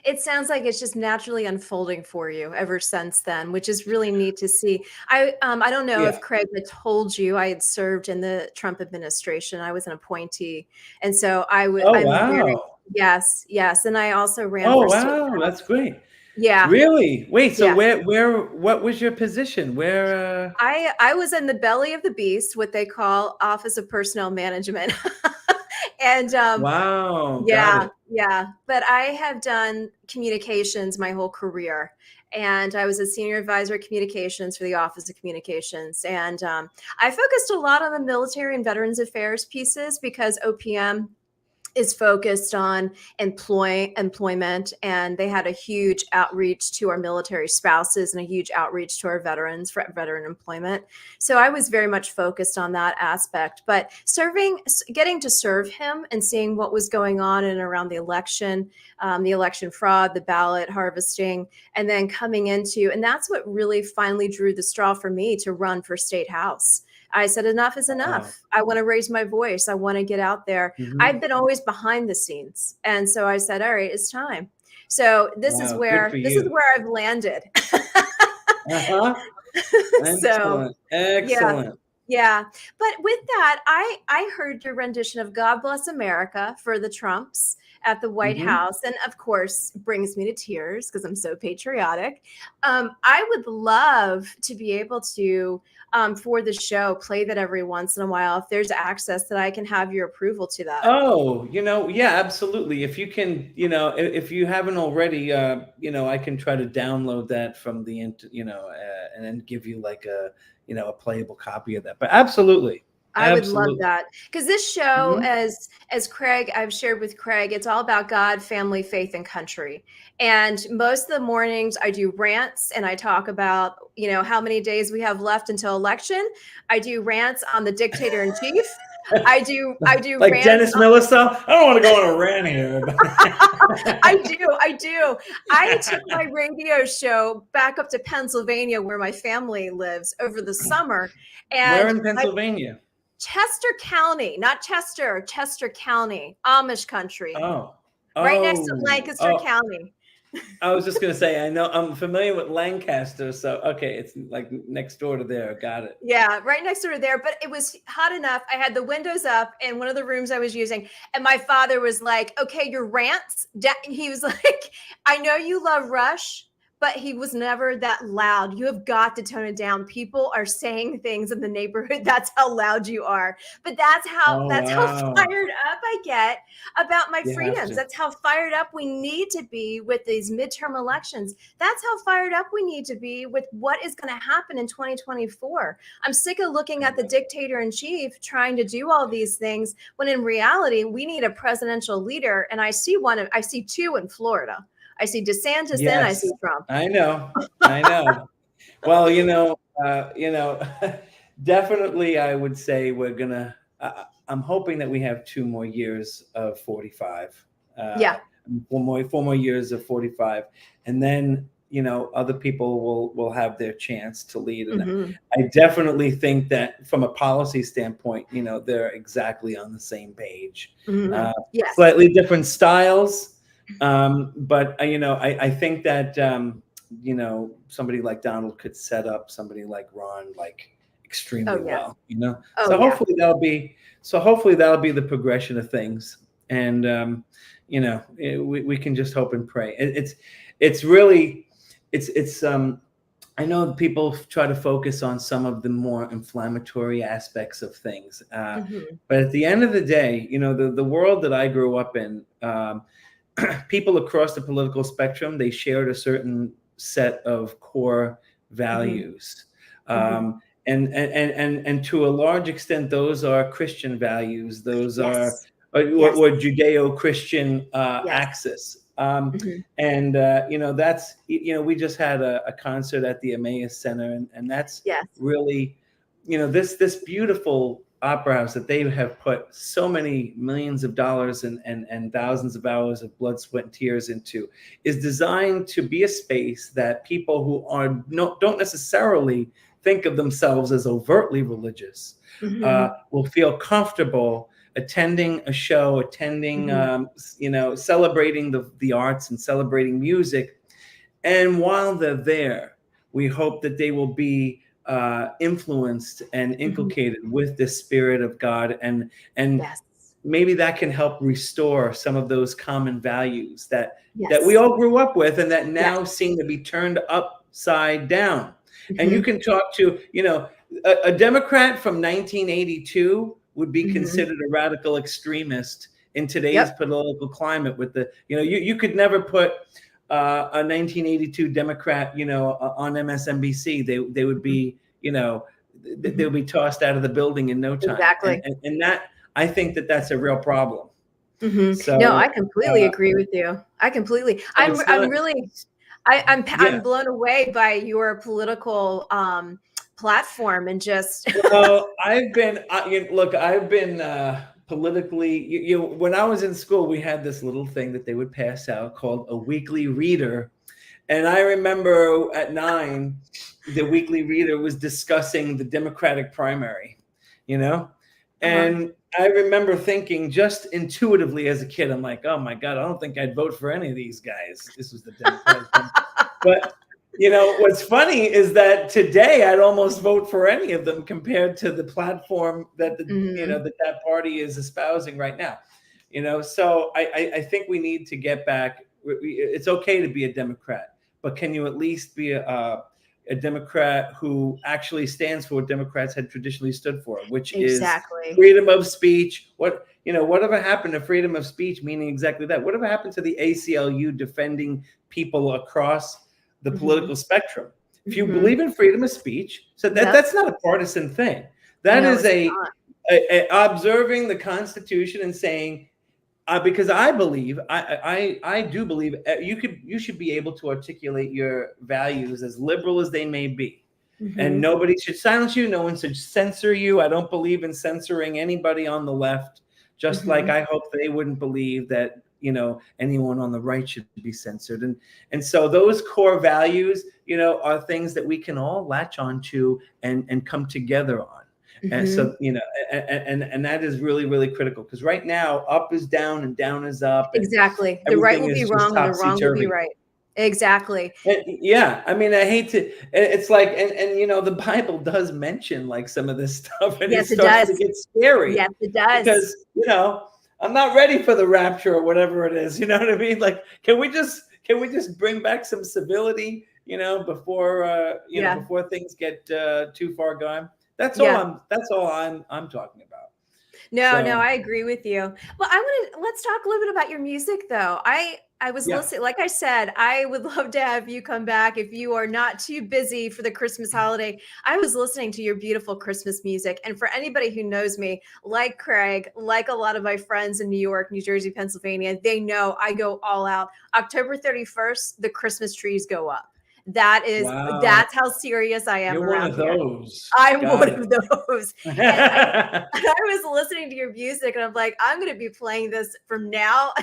It sounds like it's just naturally unfolding for you ever since then, which is really neat to see. I don't know if Craig had told you I had served in the Trump administration. I was an appointee, and so I would. Oh wow! Yes, and I also ran. Oh wow, that's great. Yeah. Really? Wait, so Yeah. what was your position? Where? I was in the belly of the beast, what they call Office of Personnel Management. And Wow, got yeah, it. yeah. But I have done communications my whole career. And I was a senior advisor of communications for the Office of Communications. And I focused a lot on the military and veterans affairs pieces because OPM is focused on employment, and they had a huge outreach to our military spouses and a huge outreach to our veterans for veteran employment. So I was very much focused on that aspect. But getting to serve him and seeing what was going on and around the election fraud, the ballot harvesting, and then coming into, and that's what really finally drew the straw for me to run for state house. I said, enough is enough. I want to raise my voice. I want to get out there. I've been always behind the scenes. And so I said, all right, it's time. So this is where I've landed. Excellent. Excellent. Yeah. But with that, I heard your rendition of God Bless America for the Trumps at the White House. And of course, brings me to tears because I'm so patriotic. I would love to be able to, for the show, play that every once in a while. If there's access that I can have your approval to that. Oh, yeah, absolutely. If you can, if you haven't already, I can try to download that from the, and then give you like a playable copy of that. But absolutely. I would love that, because this show, as Craig, I've shared with Craig, it's all about God, family, faith, and country. And most of the mornings I do rants and I talk about, how many days we have left until election. I do rants on the dictator in chief. I do like rants Dennis Miller stuff. I don't want to go on a rant here. I do. I took my radio show back up to Pennsylvania, where my family lives, over the summer. And where in Pennsylvania? Chester County, not Chester County, Amish country. Right next to Lancaster County. I was just going to say, I know I'm familiar with Lancaster. So, okay. It's like next door to there. Got it. Yeah. Right next door to there. But it was hot enough. I had the windows up in one of the rooms I was using. And my father was like, okay, your rants. He was like, I know you love Rush, but he was never that loud. You have got to tone it down. People are saying things in the neighborhood. That's how loud you are. But that's how fired up I get about my freedoms. That's how fired up we need to be with these midterm elections. That's how fired up we need to be with what is going to happen in 2024. I'm sick of looking at the dictator in chief trying to do all these things when in reality we need a presidential leader. And I see two in Florida. I see DeSantis and I see Trump. I know. Well, definitely I would say we're going to, I'm hoping that we have 2 more years of 45. 4 more years of 45. And then, other people will have their chance to lead. And I definitely think that from a policy standpoint, they're exactly on the same page. Slightly different styles. But I think that somebody like Donald could set up somebody like Ron extremely well. Hopefully that'll be the progression of things, and we can just hope and pray. It's really I know people try to focus on some of the more inflammatory aspects of things, but at the end of the day, the world that I grew up in. People across the political spectrum, they shared a certain set of core values. And to a large extent, those are Christian values. Those are Judeo-Christian axis. And, that's, we just had a concert at the Emmaus Center, and that's really, this beautiful opera house that they have put so many millions of dollars and thousands of hours of blood, sweat, and tears into is designed to be a space that people who don't necessarily think of themselves as overtly religious will feel comfortable attending a show, celebrating the arts and celebrating music. And while they're there, we hope that they will be influenced and inculcated with the Spirit of God, and maybe that can help restore some of those common values that Yes. we all grew up with and that now Yes. seem to be turned upside down. And Mhm. you can talk to, you know, a Democrat from 1982 would be Mhm. considered a radical extremist in today's Yep. political climate with the, you know, you could never put a 1982 Democrat, you know, on MSNBC. They would be, you know, they would be tossed out of the building in no time. Exactly. And that, I think that that's a real problem. Mhm. So No, I completely agree with you. I completely. I'm it's I'm not- really I'm Yeah. blown away by your political platform and just Well, I've been look, I've been politically, when I was in school, we had this little thing that they would pass out called a weekly reader. And I remember at 9, the weekly reader was discussing the Democratic primary, you know? And I remember thinking just intuitively as a kid, I'm like, oh my God, I don't think I'd vote for any of these guys. This was the Democratic primary. But you know, what's funny is that today I'd almost vote for any of them compared to the platform that the, you know, that party is espousing right now. You know, so I think we need to get back. It's okay to be a Democrat, but can you at least be a Democrat who actually stands for what Democrats had traditionally stood for, which is freedom of speech? Whatever happened to freedom of speech, meaning exactly that? Whatever happened to the ACLU defending people across the political spectrum? If you believe in freedom of speech, so that's not a partisan thing. That is a observing the Constitution and saying, because I believe, I do believe you should be able to articulate your values as liberal as they may be. And nobody should silence you. No one should censor you. I don't believe in censoring anybody on the left, just like I hope they wouldn't believe that, you know, anyone on the right should be censored. And so those core values, you know, are things that we can all latch onto and come together on. And so, you know, and that is really, really critical, because right now up is down and down is up. Exactly. The right will be wrong and the wrong will be right. Exactly. Yeah. I mean, I hate to, it's like, and you know, the Bible does mention like some of this stuff, and yes, it starts to get scary. Yes, it does. Because, you know, I'm not ready for the rapture or whatever it is. You know what I mean? Like, can we just bring back some civility, you know, before, before things get too far gone? That's all I'm talking about. No, I agree with you. Well, let's talk a little bit about your music though. I was listening, like I said, I would love to have you come back if you are not too busy for the Christmas holiday. I was listening to your beautiful Christmas music. And for anybody who knows me, like Craig, like a lot of my friends in New York, New Jersey, Pennsylvania, they know I go all out. October 31st, the Christmas trees go up. That's how serious I am. You're around one of here. those. I'm one of those. And I was listening to your music and I'm like, I'm going to be playing this from now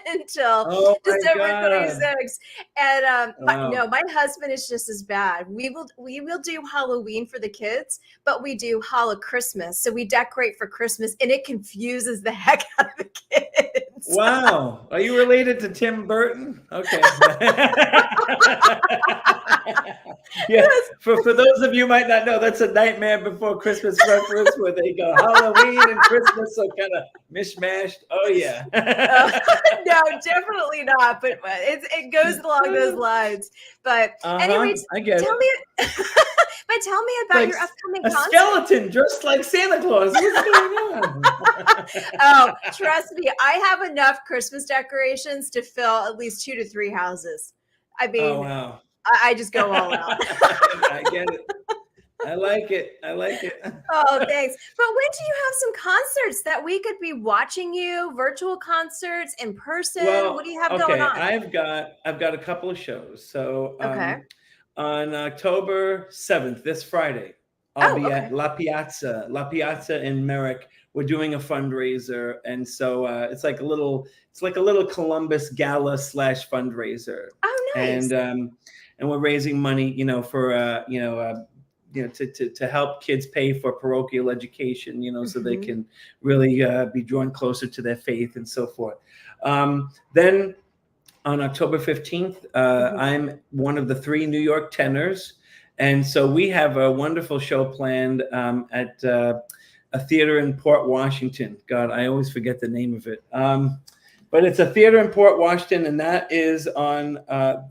until December 26th. And my husband is just as bad. We will do Halloween for the kids, but we do Holo Christmas. So we decorate for Christmas, and it confuses the heck out of the kids. Wow. Are you related to Tim Burton? Okay. Yeah. For those of you who might not know, that's a Nightmare Before Christmas reference where they go Halloween and Christmas are kind of mishmashed. Oh yeah. No, definitely not. But it goes along those lines. But anyway, I get tell me about like your upcoming a concert. Skeleton dressed like Santa Claus. What's going on? Oh, trust me, I have enough Christmas decorations to fill at least 2 to 3 houses. I mean, oh wow. I just go all out. I get it. I like it. Oh, thanks. But when do you have some concerts that we could be watching you? Virtual concerts, in person? Well, what do you have going on? I've got a couple of shows. So on October 7th, this Friday, I'll be at La Piazza in Merrick. We're doing a fundraiser, and so it's like a little Columbus gala / fundraiser. Oh, nice. And we're raising money, you know, for to help kids pay for parochial education, you know, so they can really be drawn closer to their faith and so forth. Then on October 15th, I'm one of the 3 New York tenors. And so we have a wonderful show planned at a theater in Port Washington. God, I always forget the name of it. But it's a theater in Port Washington, and that is on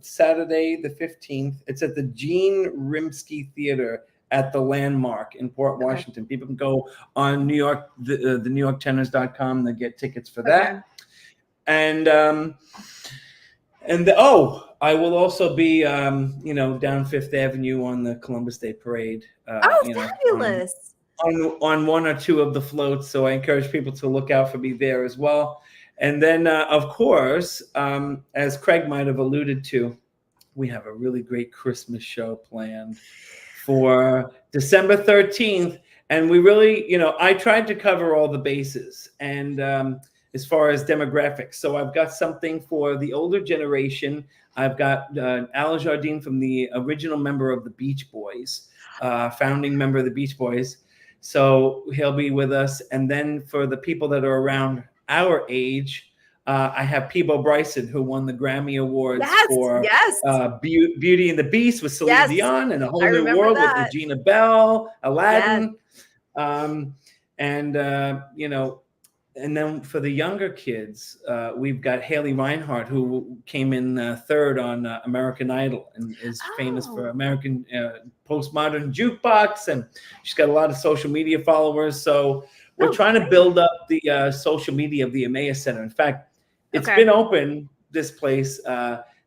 Saturday the 15th. It's at the Gene Rimsky Theater at the Landmark in Port Washington. People can go on the NewYorkTenors.com to get tickets for that. And I will also be, down Fifth Avenue on the Columbus Day Parade. Fabulous! On one or two of the floats. So I encourage people to look out for me there as well. And then, of course, as Craig might have alluded to, we have a really great Christmas show planned for December 13th. And we really, I tried to cover all the bases. And as far as demographics. So I've got something for the older generation. I've got Al Jardine from the original member of the Beach Boys, founding member of the Beach Boys. So he'll be with us. And then for the people that are around our age, I have Peebo Bryson, who won the Grammy Awards for Beauty and the Beast with Celine Dion, and A Whole New World with Regina Bell, Aladdin. And then for the younger kids, we've got Haley Reinhart, who came in third on American Idol and is famous for American postmodern jukebox. And she's got a lot of social media followers. So we're trying to build up the social media of the Emmaus Center. In fact, it's been open, this place,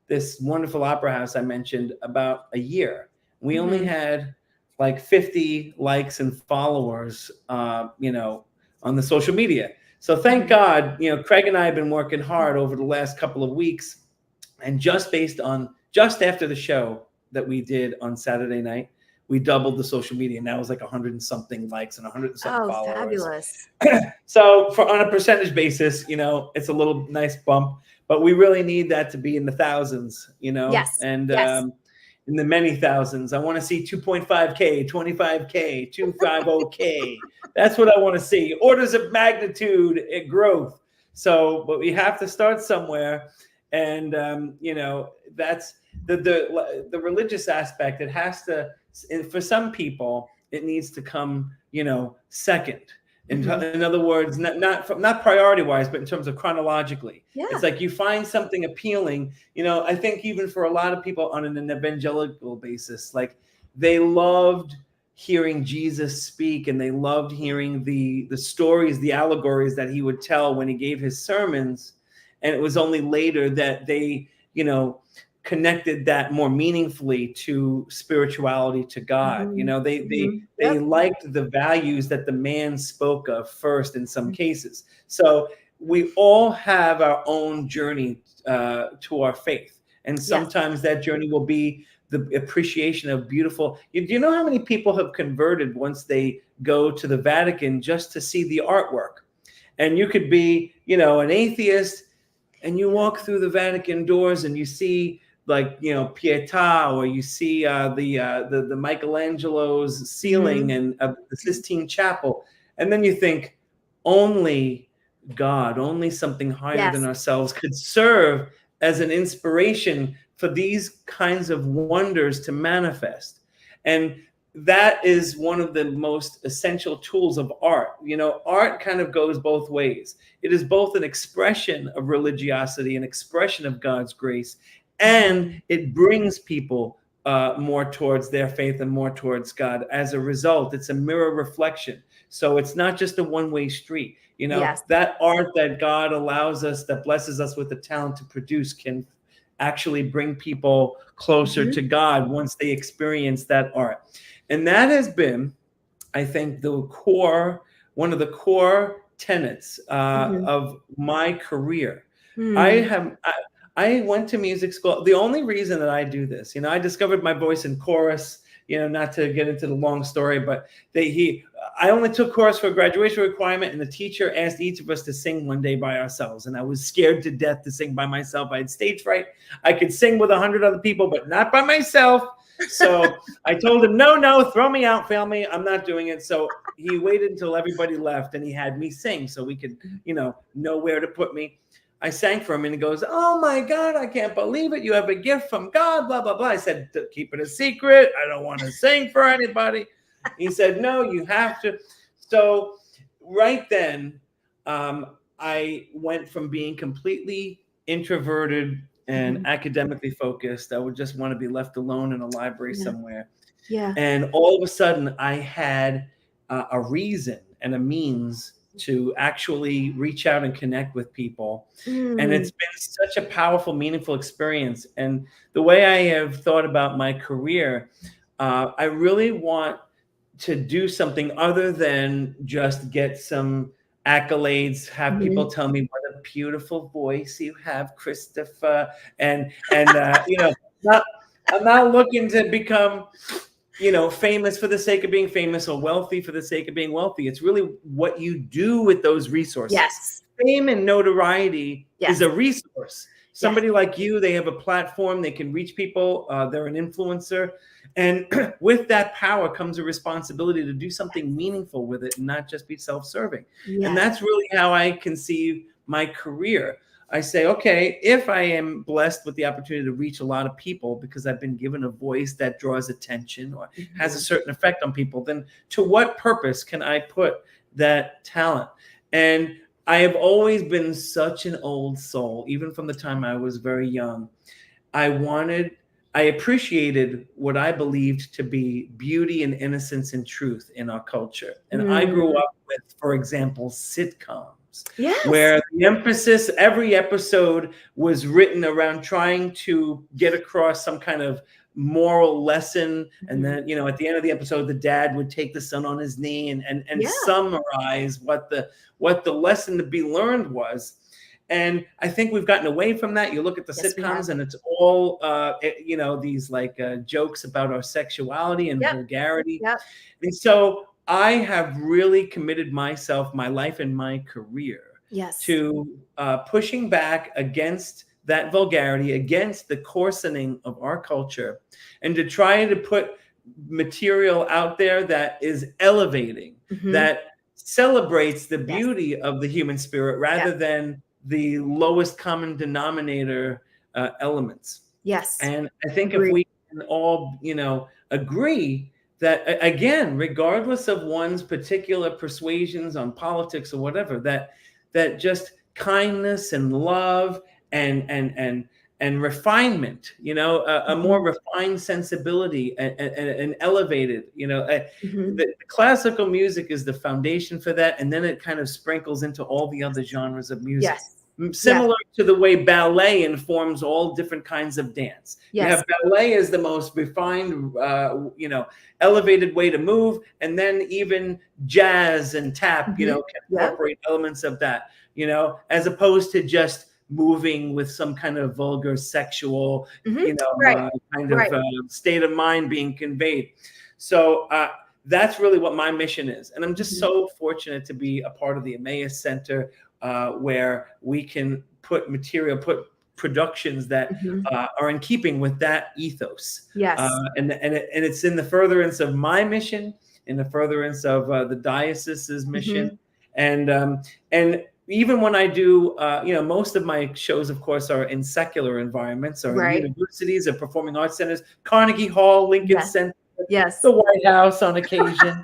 this wonderful opera house I mentioned, about a year. We only had like 50 likes and followers, on the social media. So thank God, Craig and I have been working hard over the last couple of weeks, and just after the show that we did on Saturday night, we doubled the social media. Now it's like 100 and something likes and 100 and something followers. Fabulous. So on a percentage basis, it's a little nice bump, but we really need that to be in the thousands, and in the many thousands. I want to see 2.5K, 25K, 250K. That's what I want to see. Orders of magnitude at growth. So, but we have to start somewhere. And, that's the religious aspect. It has to, for some people, it needs to come, second. In other words, not priority wise, but in terms of chronologically. It's like you find something appealing. I think even for a lot of people on an evangelical basis, like they loved hearing Jesus speak, and they loved hearing the stories, the allegories that he would tell when he gave his sermons. And it was only later that they, connected that more meaningfully to spirituality, to God. They liked the values that the man spoke of first in some cases. So we all have our own journey to our faith. And sometimes that journey will be the appreciation of beautiful. Do you know how many people have converted once they go to the Vatican just to see the artwork? And you could be, an atheist, and you walk through the Vatican doors and you see, like, Pietà, or you see the Michelangelo's ceiling and the Sistine Chapel, and then you think only God, only something higher than ourselves could serve as an inspiration for these kinds of wonders to manifest. And that is one of the most essential tools of art. Art kind of goes both ways. It is both an expression of religiosity, an expression of God's grace, and it brings people more towards their faith and more towards God. As a result, it's a mirror reflection. So it's not just a one-way street. That art that God allows us, that blesses us with the talent to produce, can actually bring people closer to God once they experience that art. And that has been, I think, one of the core tenets of my career. I went to music school. The only reason that I do this, I discovered my voice in chorus, not to get into the long story, but I only took chorus for a graduation requirement, and the teacher asked each of us to sing one day by ourselves. And I was scared to death to sing by myself. I had stage fright. I could sing with 100 other people, but not by myself. So I told him, no, throw me out, fail me. I'm not doing it. So he waited until everybody left, and he had me sing so we could, know where to put me. I sang for him, and he goes, "Oh my God, I can't believe it. You have a gift from God, blah, blah, blah." I said, "Keep it a secret. I don't want to sing for anybody." He said, "No, you have to." So right then, I went from being completely introverted and academically focused. I would just want to be left alone in a library somewhere. Yeah. And all of a sudden, I had a reason and a means to actually reach out and connect with people. And it's been such a powerful, meaningful experience. And the way I have thought about my career, I really want to do something other than just get some accolades, have people tell me what a beautiful voice you have, Christopher, and you know, I'm not looking to become, you know, famous for the sake of being famous or wealthy for the sake of being wealthy. It's really what you do with those resources. Yes. Fame and notoriety is a resource. Somebody like you, they have a platform, they can reach people, they're an influencer. And with that power comes a responsibility to do something meaningful with it and not just be self-serving. And that's really how I conceive my career. I say, okay, if I am blessed with the opportunity to reach a lot of people because I've been given a voice that draws attention or has a certain effect on people, then to what purpose can I put that talent? And I have always been such an old soul, even from the time I was very young. I appreciated what I believed to be beauty and innocence and truth in our culture. And I grew up with, for example, sitcoms. Where the emphasis, every episode was written around trying to get across some kind of moral lesson. And then, you know, at the end of the episode, the dad would take the son on his knee and summarize what the lesson to be learned was. And I think we've gotten away from that. You look at the sitcoms and it's all, you know, these like jokes about our sexuality and vulgarity. And so I have really committed myself, my life and my career to pushing back against that vulgarity, against the coarsening of our culture, and to try to put material out there that is elevating, that celebrates the beauty of the human spirit rather than the lowest common denominator elements. And I think if we can all, you know, agree that, again, regardless of one's particular persuasions on politics or whatever, that just kindness and love and refinement, you know, a more refined sensibility and elevated, you know, the classical music is the foundation for that. And then it kind of sprinkles into all the other genres of music. Similar to the way ballet informs all different kinds of dance. You have ballet as the most refined, you know, elevated way to move. And then even jazz and tap, you know, can incorporate elements of that, you know, as opposed to just moving with some kind of vulgar sexual, you know, kind of state of mind being conveyed. So that's really what my mission is. And I'm just so fortunate to be a part of the Emmaus Center, where we can put productions that are in keeping with that ethos. And it's in the furtherance of my mission, in the furtherance of the diocese's mission. And even when I do, you know, most of my shows, of course, are in secular environments or in universities or performing arts centers, Carnegie Hall, Lincoln Center, the White House on occasion.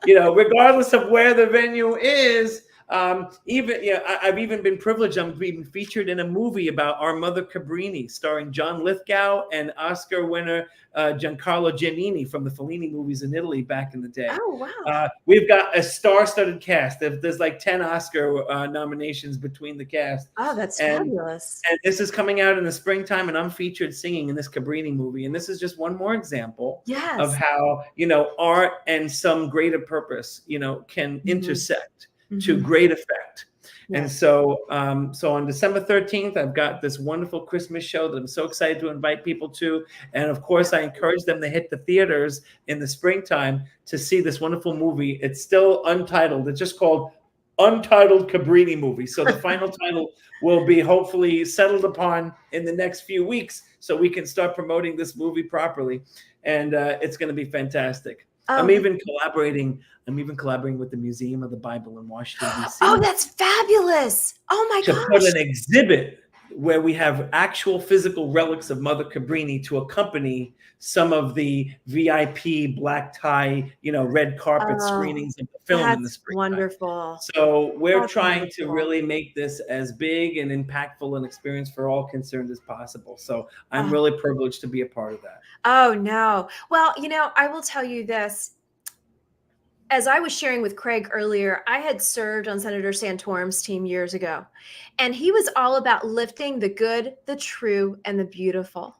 You know, regardless of where the venue is, I've even been privileged. I'm being featured in a movie about our mother Cabrini, starring John Lithgow and Oscar winner Giancarlo Giannini from the Fellini movies in Italy back in the day. Oh, wow. We've got a star-studded cast. There's like 10 Oscar nominations between the cast. Oh, that's fabulous. And this is coming out in the springtime, and I'm featured singing in this Cabrini movie. And this is just one more example of how, you know, art and some greater purpose, you know, can intersect to great effect. And so so on December 13th, I've got this wonderful Christmas show that I'm so excited to invite people to. And of course, I encourage them to hit the theaters in the springtime to see this wonderful movie. It's still untitled. It's just called Untitled Cabrini Movie. So the final title will be hopefully settled upon in the next few weeks so we can start promoting this movie properly. And it's going to be fantastic. I'm even collaborating with the Museum of the Bible in Washington, D.C. Oh, that's fabulous. Oh my gosh. To put an exhibit where we have actual physical relics of Mother Cabrini to accompany some of the VIP black tie, red carpet screenings of the film in the That's spring. wonderful. So we're That's trying to wonderful. really make this as big and impactful an experience for all concerned as possible. So I'm Oh. really privileged to be a part of that. Oh, no. Well, I will tell you this. As I was sharing with Craig earlier, I had served on Senator Santorum's team years ago, and he was all about lifting the good, the true, and the beautiful.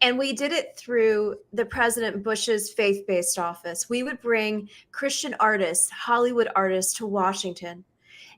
And we did it through the President Bush's faith-based office. We would bring Christian artists, Hollywood artists to Washington.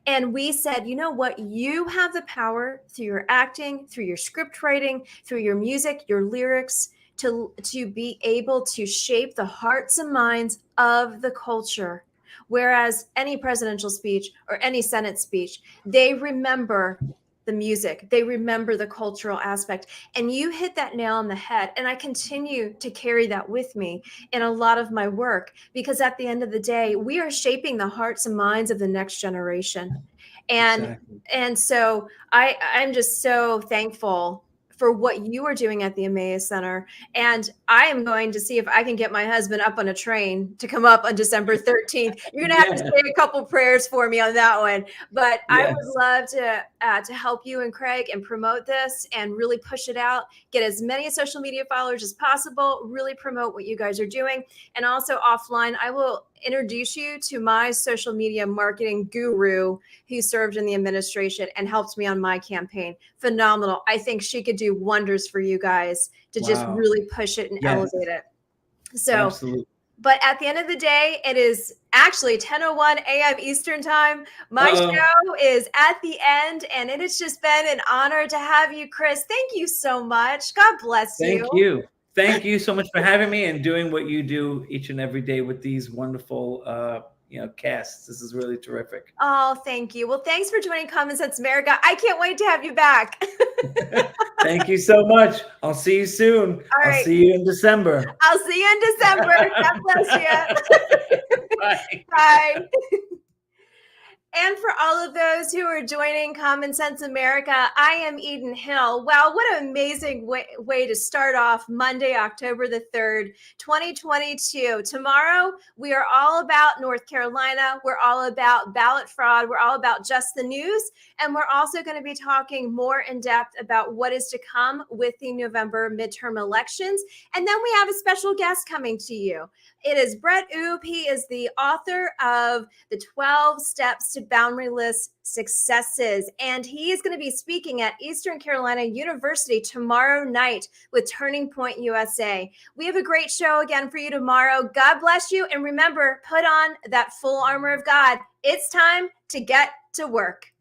And we said, you know what? You have the power through your acting, through your script writing, through your music, your lyrics, to be able to shape the hearts and minds of the culture. Whereas any presidential speech or any Senate speech, they remember the music, they remember the cultural aspect. And you hit that nail on the head. And I continue to carry that with me in a lot of my work, because at the end of the day, we are shaping the hearts and minds of the next generation. And so I'm just so thankful for what you are doing at the Emmaus Center. And I am going to see if I can get my husband up on a train to come up on December 13th. You're going to have to say a couple prayers for me on that one. But I would love to help you and Craig and promote this and really push it out, get as many social media followers as possible, really promote what you guys are doing. And also offline, I will introduce you to my social media marketing guru who served in the administration and helped me on my campaign. Phenomenal. I think she could do wonders for you guys to just really push it and elevate it. So, absolutely. But at the end of the day, it is actually 10:01 a.m. Eastern time. My show is at the end, and it has just been an honor to have you, Chris. Thank you so much. God bless you. Thank you. Thank you so much for having me and doing what you do each and every day with these wonderful casts. This is really terrific. Oh, thank you. Well, thanks for joining Common Sense America. I can't wait to have you back. Thank you so much. I'll see you soon. All right. I'll see you in December. I'll see you in December. God bless you. Bye. Bye. And for all of those who are joining Common Sense America, I am Eden Hill. Wow, what an amazing way to start off Monday, October the 3rd, 2022. Tomorrow, we are all about North Carolina. We're all about ballot fraud. We're all about just the news. And we're also going to be talking more in depth about what is to come with the November midterm elections. And then we have a special guest coming to you. It is Brett Oob. He is the author of The 12 Steps to Boundaryless Successes. And he is going to be speaking at Eastern Carolina University tomorrow night with Turning Point USA. We have a great show again for you tomorrow. God bless you. And remember, put on that full armor of God. It's time to get to work.